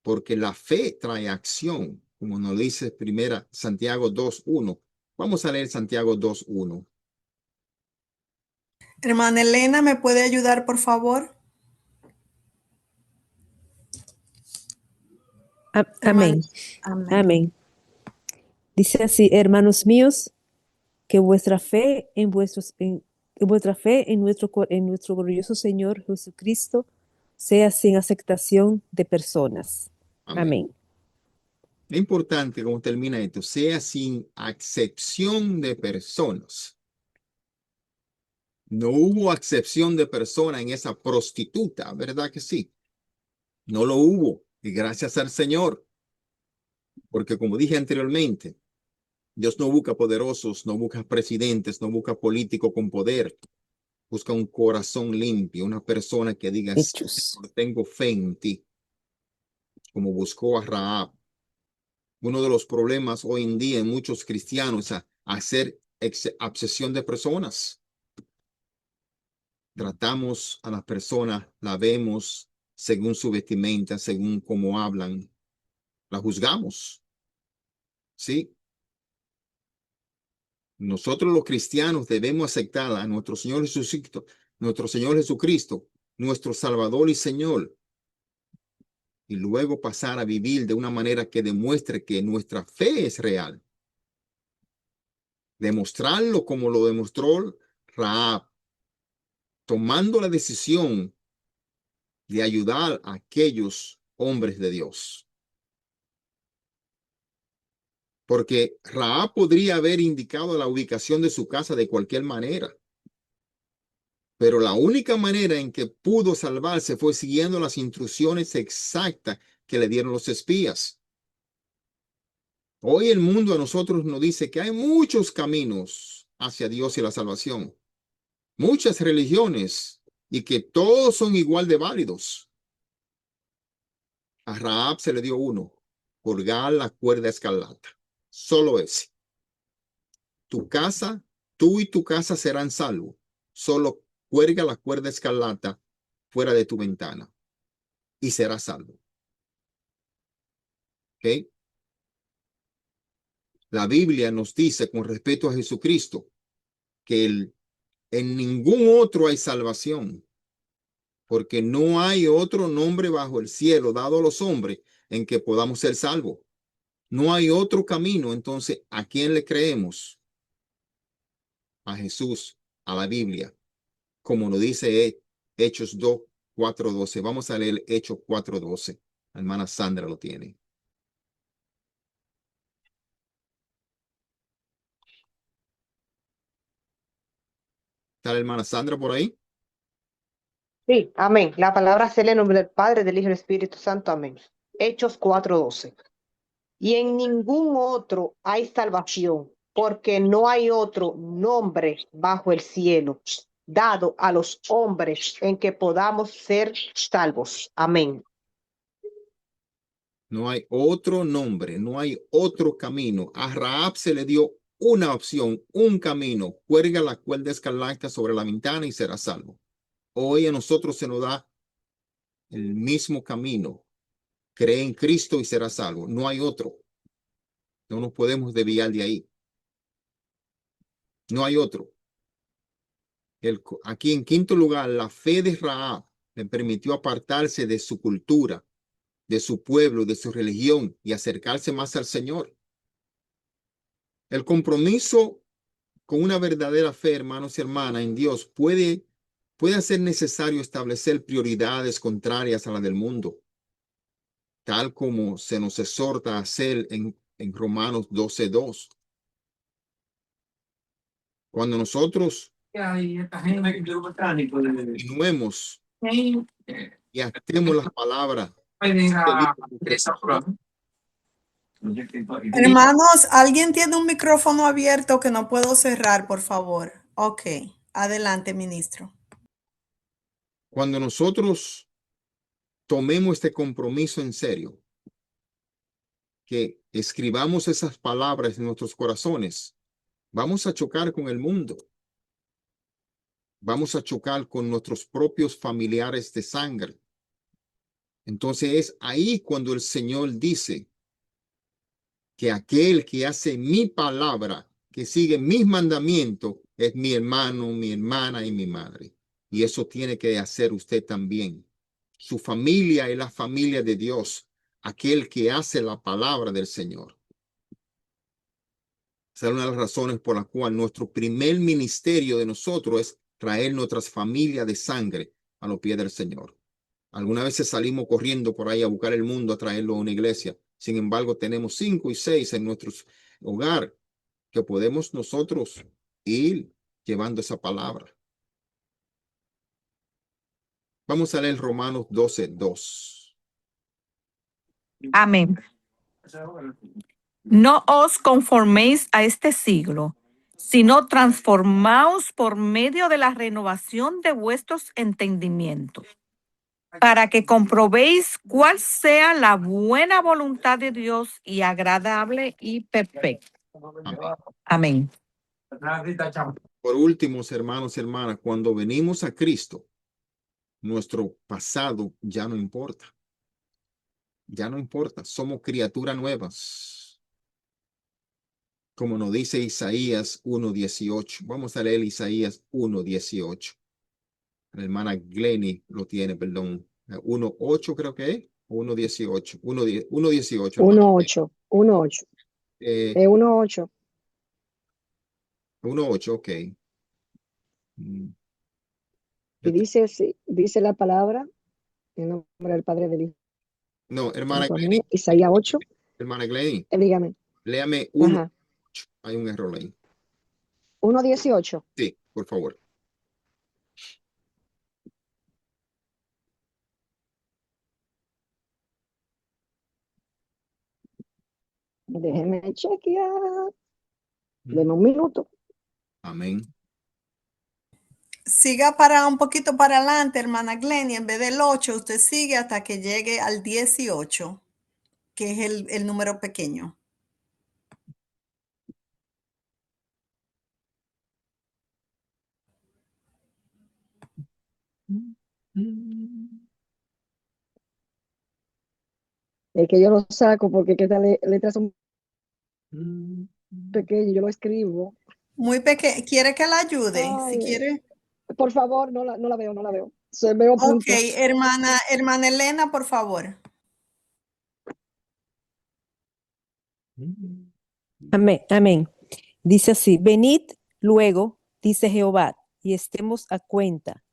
Porque la fe trae acción, como nos dice primera Santiago 2:1. Vamos a leer Santiago 2:1. Hermana Elena, ¿me puede ayudar, por favor? Amén. Amén. Amén. Dice así, hermanos míos, que vuestra fe en nuestro glorioso Señor Jesucristo sea sin aceptación de personas. Amén. Es importante cómo termina esto, sea sin acepción de personas. No hubo acepción de persona en esa prostituta, ¿verdad que sí? No lo hubo, y gracias al Señor. Porque como dije anteriormente, Dios no busca poderosos, no busca presidentes, no busca políticos con poder. Busca un corazón limpio, una persona que diga, Hechos. tengo fe en ti, como buscó a Rahab. Uno de los problemas hoy en día en muchos cristianos es hacer acepción de personas. Tratamos a las personas, la vemos según su vestimenta, según cómo hablan, la juzgamos. ¿Sí? Nosotros los cristianos debemos aceptar a nuestro Señor Jesucristo, nuestro Salvador y Señor, y luego pasar a vivir de una manera que demuestre que nuestra fe es real. Demostrarlo como lo demostró Rahab, tomando la decisión de ayudar a aquellos hombres de Dios. Porque Rahab podría haber indicado la ubicación de su casa de cualquier manera. Pero la única manera en que pudo salvarse fue siguiendo las instrucciones exactas que le dieron los espías. Hoy el mundo a nosotros nos dice que hay muchos caminos hacia Dios y la salvación. Muchas religiones y que todos son igual de válidos. A Rahab se le dio uno, colgar la cuerda escarlata. Solo ese. Tu casa, tú y tu casa serán salvos. Solo cuelga la cuerda escarlata fuera de tu ventana y serás salvo. ¿Ok? La Biblia nos dice con respecto a Jesucristo que en ningún otro hay salvación, porque no hay otro nombre bajo el cielo dado a los hombres en que podamos ser salvos. No hay otro camino. Entonces, ¿a quién le creemos? A Jesús, a la Biblia, como lo dice Hechos 2, 4:12. Vamos a leer Hechos 4:12. La hermana Sandra lo tiene. ¿Está la hermana Sandra por ahí? Sí, amén. La palabra se lee en nombre del Padre, del Hijo y del Espíritu Santo. Amén. Hechos 4:12. Y en ningún otro hay salvación, porque no hay otro nombre bajo el cielo dado a los hombres en que podamos ser salvos. Amén. No hay otro nombre, no hay otro camino. A Rahab se le dio una opción, un camino. Cuelga la cuerda escarlata sobre la ventana y será salvo. Hoy a nosotros se nos da el mismo camino. Cree en Cristo y será salvo. No hay otro. No nos podemos desviar de ahí. No hay otro. Aquí en quinto lugar, la fe de Rahab le permitió apartarse de su cultura, de su pueblo, de su religión y acercarse más al Señor. El compromiso con una verdadera fe, hermanos y hermanas, en Dios puede hacer necesario establecer prioridades contrarias a las del mundo, tal como se nos exhorta a hacer en Romanos 12:2. Cuando nosotros continuemos y actemos las palabras Hermanos, ¿alguien tiene un micrófono abierto que no puedo cerrar, por favor? Ok, adelante, ministro. cuando nosotros tomemos este compromiso en serio, que escribamos esas palabras en nuestros corazones, vamos a chocar con el mundo. Vamos a chocar con nuestros propios familiares de sangre. Entonces es ahí cuando el Señor dice que aquel que hace mi palabra, que sigue mis mandamientos, es mi hermano, mi hermana y mi madre. Y eso tiene que hacer usted también. Su familia es la familia de Dios, aquel que hace la palabra del Señor. Esa es una de las razones por la cual nuestro primer ministerio de nosotros es traer nuestras familias de sangre a los pies del Señor. Algunas veces salimos corriendo por ahí a buscar el mundo, a traerlo a una iglesia. Sin embargo, tenemos 5 y 6 en nuestro hogar que podemos nosotros ir llevando esa palabra. Vamos a leer Romanos 12:2. Amén. No os conforméis a este siglo, sino transformaos por medio de la renovación de vuestros entendimientos, para que comprobéis cuál sea la buena voluntad de Dios y agradable y perfecta. Amén. Amén. Por último, hermanos y hermanas, cuando venimos a Cristo, nuestro pasado ya no importa. Ya no importa. Somos criaturas nuevas. Como nos dice Isaías 1:18. Vamos a leer Isaías 1:18. La hermana Glenny lo tiene, perdón. 1:8 creo que es. 1:18. 1:18. 1:8. 1:8. 1:8. 1:8, ok. Y dice, sí, dice la palabra, en nombre del Padre del Hijo. No, hermana Glenny. Amén. Isaías 8. Hermana Glenny. Dígame. Léame 1:8. Ajá. Hay un error ahí. 1:18. Sí, por favor. Déjeme chequear. Deme un minuto. Amén. Siga para un poquito para adelante, hermana Glenny. En vez del 8, usted sigue hasta que llegue al 18, que es el número pequeño. Es que yo lo saco porque que estas letras son pequeñas, yo lo escribo. Muy pequeño. ¿Quiere que la ayude? Ay, Si quiere. por favor, no la veo, no la veo. Veo Ok, puntos. hermana Elena, por favor. Amén, amén. Dice así, venid luego, dice Jehová, y estemos a cuenta.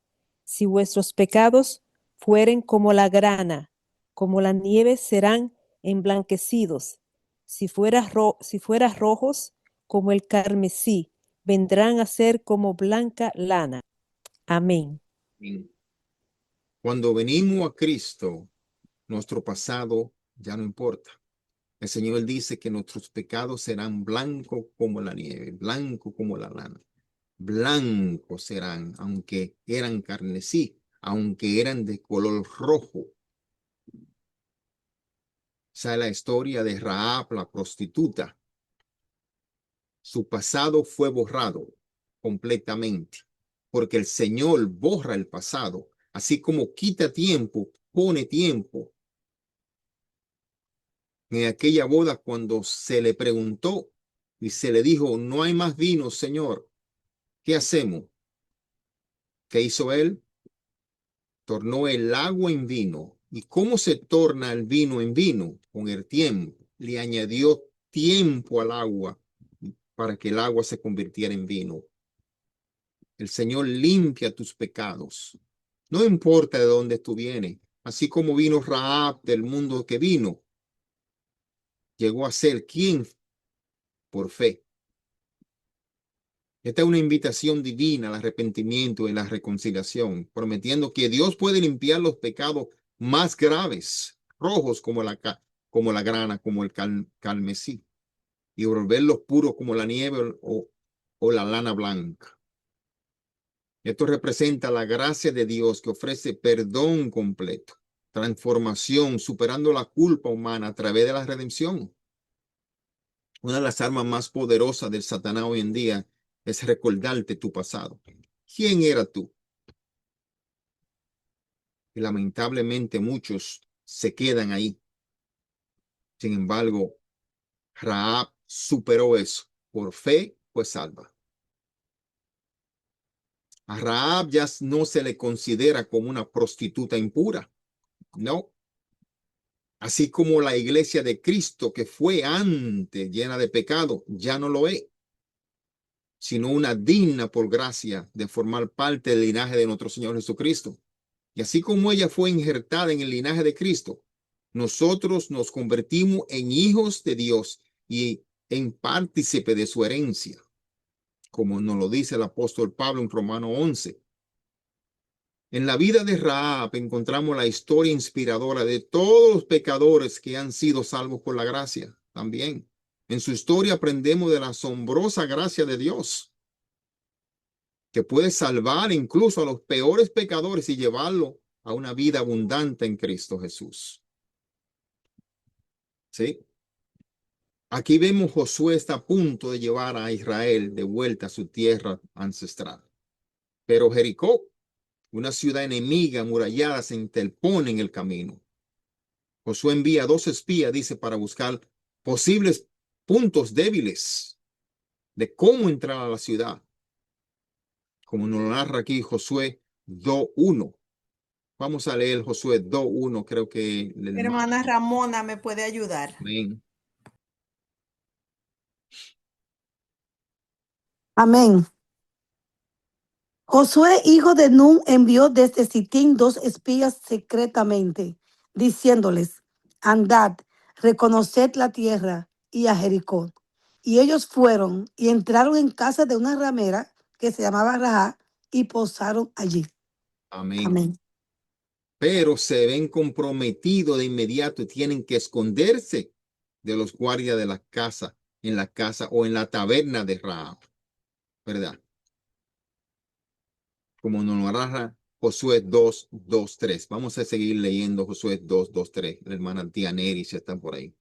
Si vuestros pecados fueren como la grana, como la nieve serán emblanquecidos. Si fueras rojos como el carmesí, vendrán a ser como blanca lana. Amén. Cuando venimos a Cristo, nuestro pasado ya no importa. El Señor dice que nuestros pecados serán blancos como la nieve, blanco como la lana. Blancos serán, aunque eran carmesí, aunque eran de color rojo. Esa es la historia de Rahab, la prostituta. Su pasado fue borrado completamente, porque el Señor borra el pasado, así como quita tiempo, pone tiempo. En aquella boda, cuando se le preguntó y se le dijo, no hay más vino, Señor, ¿qué hacemos? ¿Qué hizo él? Tornó el agua en vino. ¿Y cómo se torna el vino en vino? Con el tiempo. Le añadió tiempo al agua para que el agua se convirtiera en vino. El Señor limpia tus pecados. No importa de dónde tú vienes. Así como vino Rahab del mundo que vino, llegó a ser quien por fe. Esta es una invitación divina al arrepentimiento y la reconciliación, prometiendo que Dios puede limpiar los pecados más graves, rojos como la grana, como el carmesí, y volverlos puros como la nieve o la lana blanca. Esto representa la gracia de Dios que ofrece perdón completo, transformación, superando la culpa humana a través de la redención. Una de las armas más poderosas del Satanás hoy en día es recordarte tu pasado. ¿Quién era tú? Y lamentablemente muchos se quedan ahí. Sin embargo, Rahab superó eso. Por fe fue salva. A Rahab ya no se le considera como una prostituta impura. No. Así como la iglesia de Cristo, que fue antes llena de pecado, ya no lo es, sino una digna por gracia de formar parte del linaje de nuestro Señor Jesucristo. Y así como ella fue injertada en el linaje de Cristo, nosotros nos convertimos en hijos de Dios y en partícipe de su herencia, como nos lo dice el apóstol Pablo en Romanos 11. En la vida de Rahab encontramos la historia inspiradora de todos los pecadores que han sido salvos por la gracia también. En su historia aprendemos de la asombrosa gracia de Dios, que puede salvar incluso a los peores pecadores y llevarlo a una vida abundante en Cristo Jesús. ¿Sí? Aquí vemos Josué está a punto de llevar a Israel de vuelta a su tierra ancestral. Pero Jericó, una ciudad enemiga amurallada, se interpone en el camino. Josué envía 2 espías, dice, para buscar posibles puntos débiles de cómo entrar a la ciudad. Como nos narra aquí Josué 2:1. Vamos a leer Josué 2:1, creo que Hermana Ramona me puede ayudar. Amén. Amén. Josué, hijo de Nun, envió desde Sittim 2 espías secretamente, diciéndoles: andad, reconoced la tierra y a Jericó. Y ellos fueron y entraron en casa de una ramera que se llamaba Rahab y posaron allí. Amén. Amén. Pero se ven comprometidos de inmediato y tienen que esconderse de los guardias de la casa, en la casa o en la taberna de Rahab, ¿verdad? Como nos narra Josué 2:2-3. Vamos a seguir leyendo Josué 2:2-3. La hermana Tianeri, si están por ahí.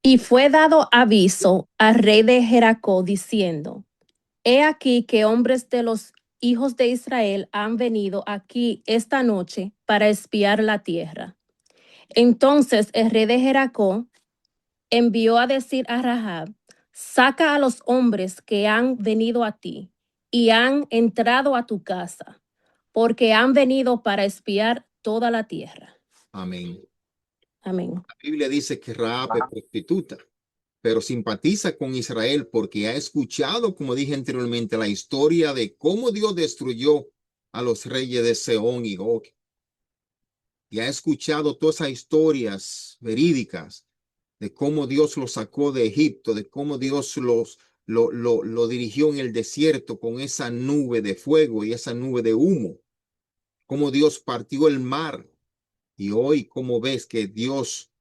Y fue dado aviso al rey de Jericó diciendo: he aquí que hombres de los hijos de Israel han venido aquí esta noche para espiar la tierra. Entonces el rey de Jericó envió a decir a Rahab: saca a los hombres que han venido a ti y han entrado a tu casa, porque han venido para espiar toda la tierra. Amén. Amén. La Biblia dice que Rahab es prostituta, pero simpatiza con Israel porque ha escuchado, como dije anteriormente, la historia de cómo Dios destruyó a los reyes de Sehón y Og. Y ha escuchado todas esas historias verídicas de cómo Dios los sacó de Egipto, de cómo Dios lo dirigió en el desierto con esa nube de fuego y esa nube de humo, cómo Dios partió el mar. Y hoy, cómo ves que Dios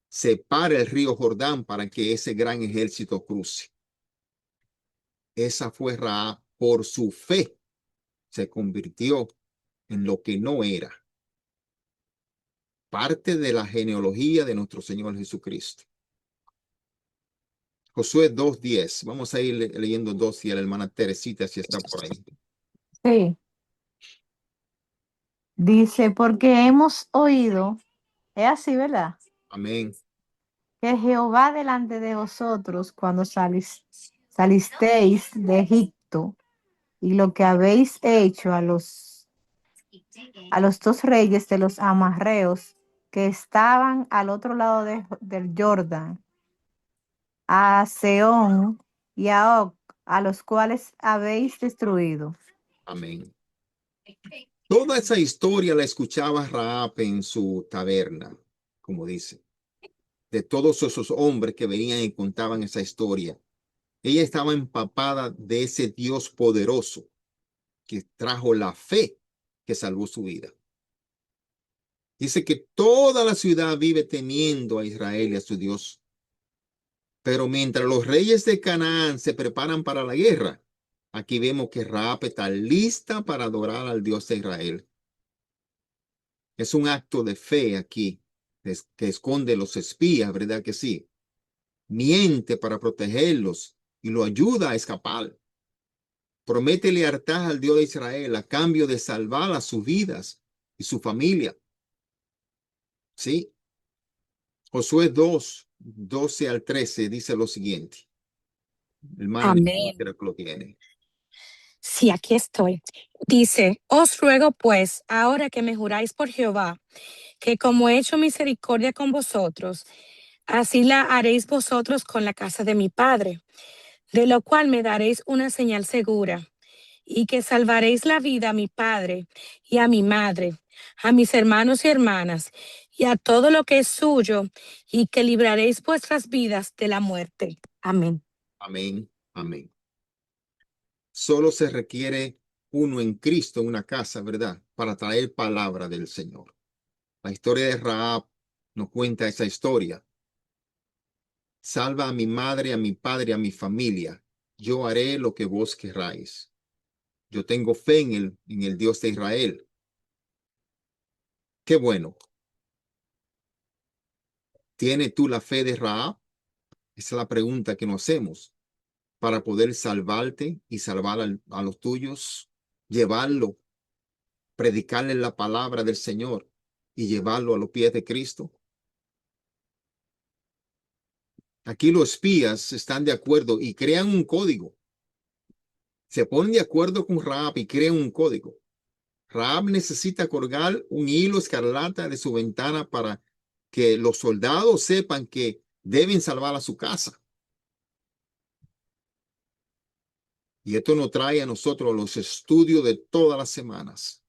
separa el río Jordán para que ese gran ejército cruce. Esa fue Rahab, por su fe se convirtió en lo que no era. Parte de la genealogía de nuestro Señor Jesucristo. Josué 2:10. Vamos a ir leyendo 2 y a la hermana Teresita si está por ahí. Sí, dice, porque hemos oído, es así, ¿verdad? Amén. Que Jehová delante de vosotros cuando salisteis de Egipto y lo que habéis hecho a los 2 reyes de los amorreos que estaban al otro lado del Jordán, a Sehón y a Og, a los cuales habéis destruido. Amén. Toda esa historia la escuchaba Rahab en su taberna, como dice, de todos esos hombres que venían y contaban esa historia. Ella estaba empapada de ese Dios poderoso que trajo la fe que salvó su vida. Dice que toda la ciudad vive temiendo a Israel y a su Dios. Pero mientras los reyes de Canaán se preparan para la guerra, aquí vemos que Rahab está lista para adorar al Dios de Israel. Es un acto de fe aquí, que esconde los espías, ¿verdad que sí? Miente para protegerlos y lo ayuda a escapar. Promete lealtad al Dios de Israel a cambio de salvar a sus vidas y su familia. ¿Sí? Josué 2:12-13 dice lo siguiente. Hermana, Amén. creo que lo tiene. Sí, aquí estoy. Dice, os ruego pues, ahora que me juráis por Jehová, que como he hecho misericordia con vosotros, así la haréis vosotros con la casa de mi padre, de lo cual me daréis una señal segura, y que salvaréis la vida a mi padre y a mi madre, a mis hermanos y hermanas, y a todo lo que es suyo, y que libraréis vuestras vidas de la muerte. Amén. Amén. Amén. Solo se requiere uno en Cristo en una casa, ¿verdad? Para traer palabra del Señor. La historia de Rahab nos cuenta esa historia. Salva a mi madre, a mi padre, a mi familia. Yo haré lo que vos querráis. Yo tengo fe en el Dios de Israel. Qué bueno. ¿Tienes tú la fe de Rahab? Esa es la pregunta que nos hacemos para poder salvarte y salvar a los tuyos, llevarlo, predicarle la palabra del Señor y llevarlo a los pies de Cristo. Aquí los espías están de acuerdo y crean un código. Se ponen de acuerdo con Rahab y crean un código. Rahab necesita colgar un hilo escarlata de su ventana para que los soldados sepan que deben salvar a su casa. Y esto nos trae a nosotros los estudios de todas las semanas.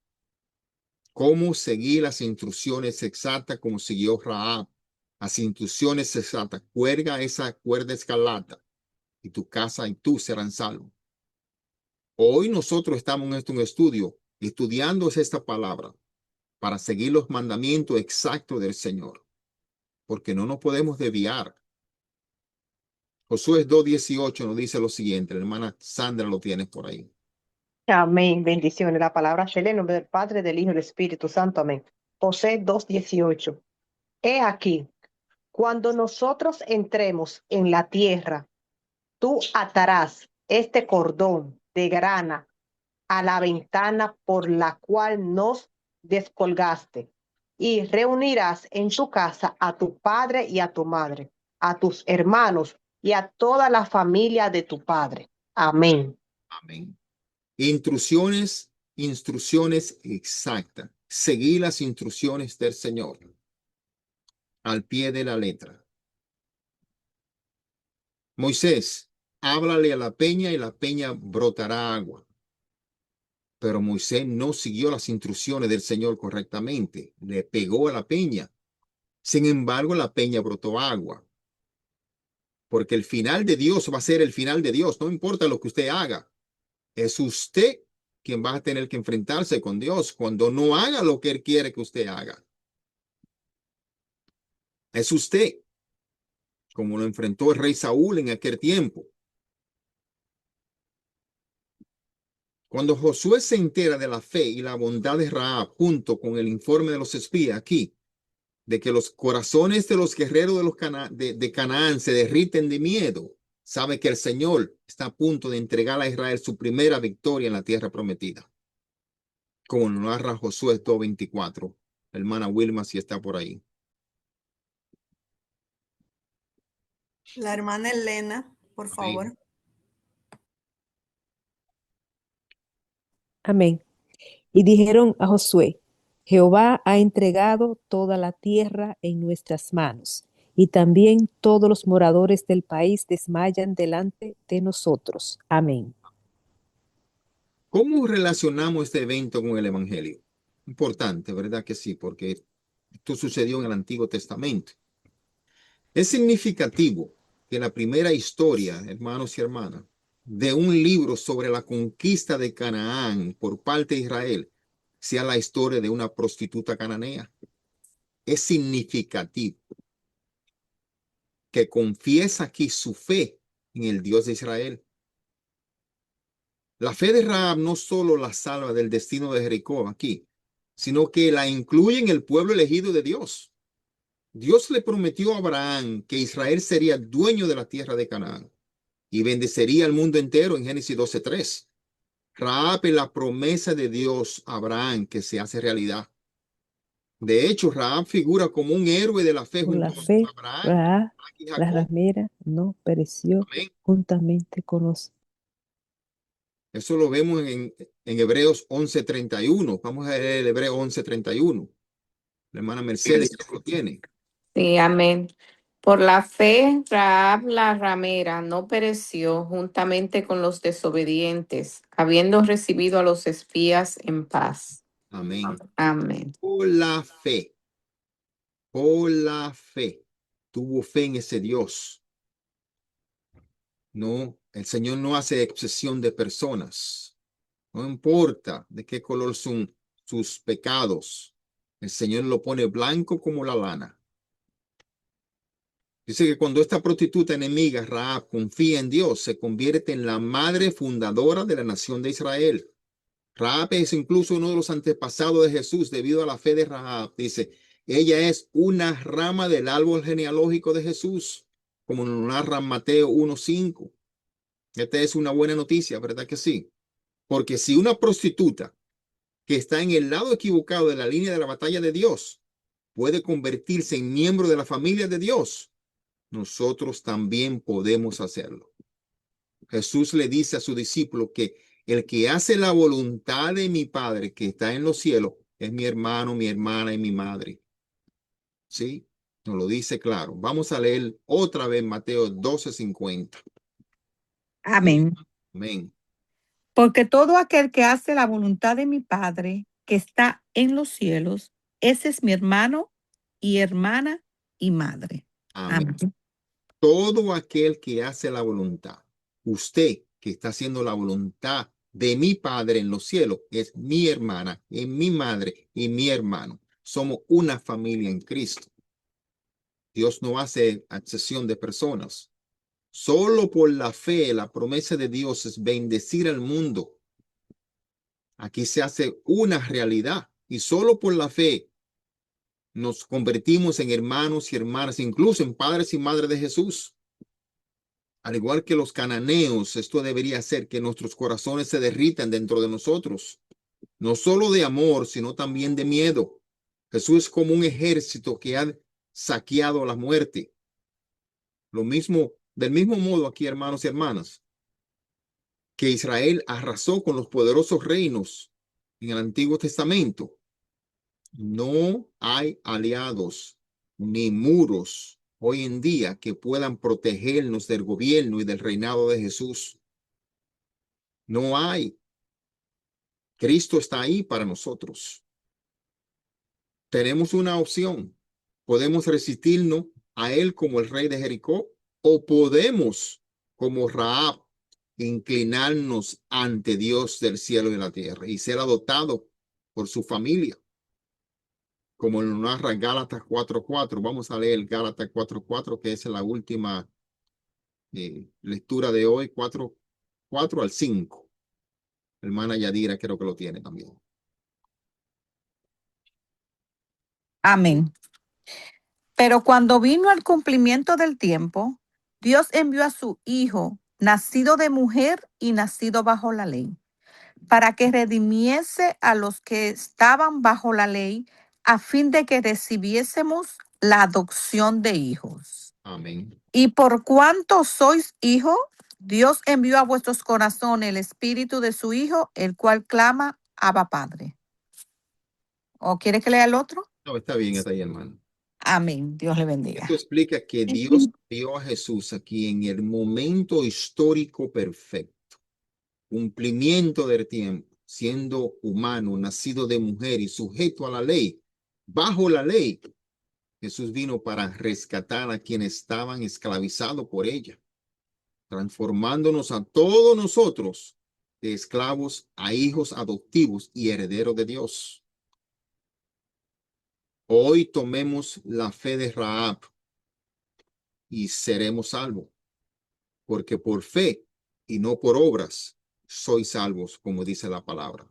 Cómo seguir las instrucciones exactas como siguió Rahab. Las instrucciones exactas. Cuelga esa cuerda escarlata y tu casa y tú serán salvos. Hoy nosotros estamos en un estudio, estudiando esta palabra para seguir los mandamientos exactos del Señor, porque no nos podemos desviar. Josué 2:18 nos dice lo siguiente, la hermana Sandra lo tienes por ahí. Amén. Bendiciones. La palabra se lee en nombre del Padre, del Hijo y del Espíritu Santo. Amén. Josué 2:18. He aquí, cuando nosotros entremos en la tierra, tú atarás este cordón de grana a la ventana por la cual nos descolgaste, y reunirás en tu casa a tu padre y a tu madre, a tus hermanos y a toda la familia de tu padre. Amén. Amén. Instrucciones exactas. Seguir las instrucciones del Señor al pie de la letra. Moisés, háblale a la peña y la peña brotará agua. Pero Moisés no siguió las instrucciones del Señor correctamente. Le pegó a la peña. Sin embargo, la peña brotó agua. Porque el final de Dios va a ser el final de Dios. No importa lo que usted haga. Es usted quien va a tener que enfrentarse con Dios cuando no haga lo que Él quiere que usted haga. Es usted, como lo enfrentó el rey Saúl en aquel tiempo. Cuando Josué se entera de la fe y la bondad de Rahab, junto con el informe de los espías aquí, de que los corazones de los guerreros de Canaán se derriten de miedo, sabe que el Señor está a punto de entregar a Israel su primera victoria en la tierra prometida. Como nos narra Josué 2:24. Hermana Wilma, si está por ahí. La hermana Elena, por favor. Amén. Y dijeron a Josué, Jehová ha entregado toda la tierra en nuestras manos, y también todos los moradores del país desmayan delante de nosotros. Amén. ¿Cómo relacionamos este evento con el Evangelio? Importante, ¿verdad que sí? Porque esto sucedió en el Antiguo Testamento. Es significativo que la primera historia, hermanos y hermanas, de un libro sobre la conquista de Canaán por parte de Israel sea la historia de una prostituta cananea. Es significativo que confiesa aquí su fe en el Dios de Israel. La fe de Rahab no solo la salva del destino de Jericó aquí, sino que la incluye en el pueblo elegido de Dios. Dios le prometió a Abraham que Israel sería dueño de la tierra de Canaán y bendecería al mundo entero en Génesis 12:3. Rahab es la promesa de Dios a Abraham que se hace realidad. De hecho, Rahab figura como un héroe de la fe Por la junto fe, a Abraham, Rahab, y la Jacob. ramera, no pereció Amén. juntamente con los. Eso lo vemos en Hebreos 11:31. Vamos a leer el Hebreo 11:31. La hermana Mercedes lo tiene. Sí, amén. Por la fe, Rahab la ramera no pereció juntamente con los desobedientes, habiendo recibido a los espías en paz. Amén. Amén. Por la fe. Por la fe. Tuvo fe en ese Dios. No, el Señor no hace excepción de personas. No importa de qué color son sus pecados. El Señor lo pone blanco como la lana. Dice que cuando esta prostituta enemiga, Rahab, confía en Dios, se convierte en la madre fundadora de la nación de Israel. Rahab es incluso uno de los antepasados de Jesús debido a la fe de Rahab. Dice Ella es una rama del árbol genealógico de Jesús, como nos narra Mateo 1:5. Esta es una buena noticia, ¿verdad que sí? Porque si una prostituta que está en el lado equivocado de la línea de la batalla de Dios puede convertirse en miembro de la familia de Dios, nosotros también podemos hacerlo. Jesús le dice a su discípulo que el que hace la voluntad de mi Padre que está en los cielos es mi hermano, mi hermana y mi madre. ¿Sí? Nos lo dice claro. Vamos a leer otra vez Mateo 12:50. Amén. Amén. Porque todo aquel que hace la voluntad de mi Padre que está en los cielos, ese es mi hermano y hermana y madre. Amén. Amén. Todo aquel que hace la voluntad, usted que está haciendo la voluntad de mi Padre en los cielos, es mi hermana, es mi madre y mi hermano. Somos una familia en Cristo. Dios no hace excepción de personas. Solo por la fe, la promesa de Dios es bendecir al mundo. Aquí se hace una realidad y solo por la fe nos convertimos en hermanos y hermanas, incluso en padres y madres de Jesús. Al igual que los cananeos, esto debería hacer que nuestros corazones se derritan dentro de nosotros, no solo de amor, sino también de miedo. Jesús es como un ejército que ha saqueado la muerte. Lo mismo, del mismo modo aquí, hermanos y hermanas, que Israel arrasó con los poderosos reinos en el Antiguo Testamento. No hay aliados ni muros hoy en día que puedan protegernos del gobierno y del reinado de Jesús. No hay. Cristo está ahí para nosotros. Tenemos una opción. Podemos resistirnos a él como el rey de Jericó o podemos, como Rahab, inclinarnos ante Dios del cielo y la tierra y ser adoptado por su familia. Como lo narra Gálatas 4:4. Vamos a leer Gálatas 4:4, que es la última lectura de hoy, 4 al 5. Hermana Yadira creo que lo tiene también. Amén. Pero cuando vino el cumplimiento del tiempo, Dios envió a su Hijo, nacido de mujer y nacido bajo la ley, para que redimiese a los que estaban bajo la ley, a fin de que recibiésemos la adopción de hijos. Amén. Y por cuanto sois hijos, Dios envió a vuestros corazones el espíritu de su Hijo, el cual clama, Abba Padre. ¿O quiere que lea el otro? No, está bien, está ahí, hermano. Amén. Dios le bendiga. Esto explica que Dios dio a Jesús aquí en el momento histórico perfecto, cumplimiento del tiempo, siendo humano, nacido de mujer y sujeto a la ley, bajo la ley. Jesús vino para rescatar a quienes estaban esclavizados por ella, transformándonos a todos nosotros de esclavos a hijos adoptivos y herederos de Dios. Hoy tomemos la fe de Rahab y seremos salvos, porque por fe y no por obras sois salvos, como dice la palabra.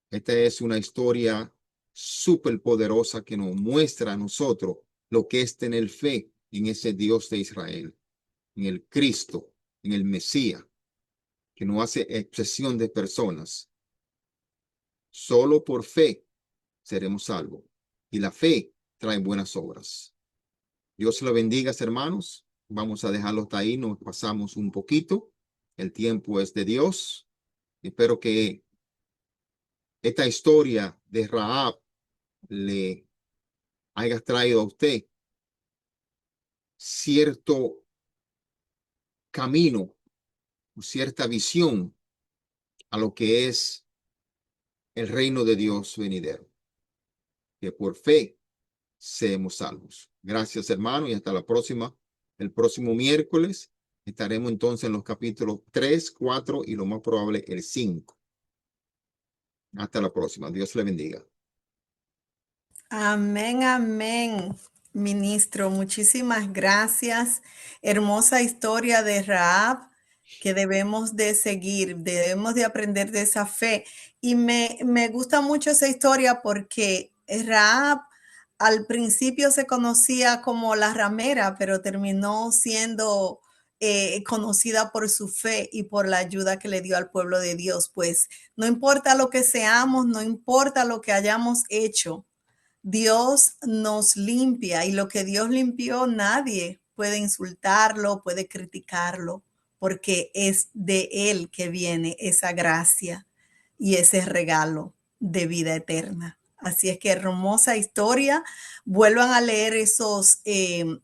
Esta es una historia súper poderosa que nos muestra a nosotros lo que es tener fe en ese Dios de Israel, en el Cristo, en el Mesías, que no hace excepción de personas. Solo por fe seremos salvos. Y la fe trae buenas obras. Dios lo bendiga, hermanos. Vamos a dejarlo hasta ahí. Nos pasamos un poquito. El tiempo es de Dios. Espero que esta historia de Rahab le haya traído a usted cierto camino, cierta visión a lo que es el reino de Dios venidero. Que por fe seamos salvos. Gracias, hermano, y hasta la próxima. El próximo miércoles estaremos entonces en los capítulos 3, 4 y lo más probable el 5. Hasta la próxima. Dios le bendiga. Amén, amén. Ministro, muchísimas gracias. Hermosa historia de Rahab que debemos de seguir, debemos de aprender de esa fe. Y me gusta mucho esa historia porque Rahab al principio se conocía como la ramera, pero terminó siendo conocida por su fe y por la ayuda que le dio al pueblo de Dios. Pues no importa lo que seamos, no importa lo que hayamos hecho, Dios nos limpia, y lo que Dios limpió nadie puede insultarlo, puede criticarlo, porque es de Él que viene esa gracia y ese regalo de vida eterna. Así es que hermosa historia. Vuelvan a leer esos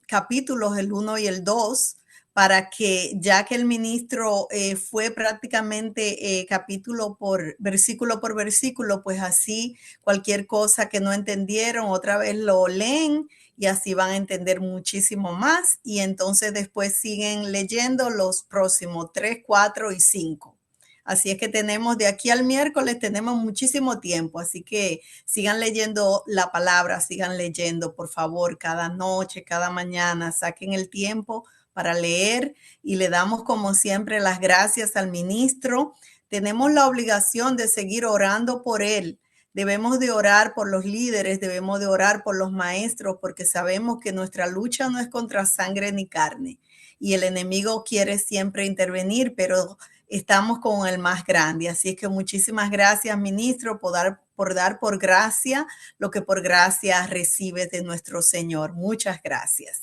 capítulos, el 1 y el 2, para que, ya que el ministro fue prácticamente capítulo por versículo, pues así cualquier cosa que no entendieron, otra vez lo leen y así van a entender muchísimo más. Y entonces después siguen leyendo los próximos 3, 4 y 5. Así es que tenemos de aquí al miércoles, tenemos muchísimo tiempo, así que sigan leyendo la palabra, sigan leyendo, por favor, cada noche, cada mañana, saquen el tiempo para leer, y le damos como siempre las gracias al ministro. Tenemos la obligación de seguir orando por él. Debemos de orar por los líderes, debemos de orar por los maestros, porque sabemos que nuestra lucha no es contra sangre ni carne, y el enemigo quiere siempre intervenir, pero estamos con el más grande. Así es que muchísimas gracias, ministro, por dar por gracia lo que por gracia recibes de nuestro Señor. Muchas gracias.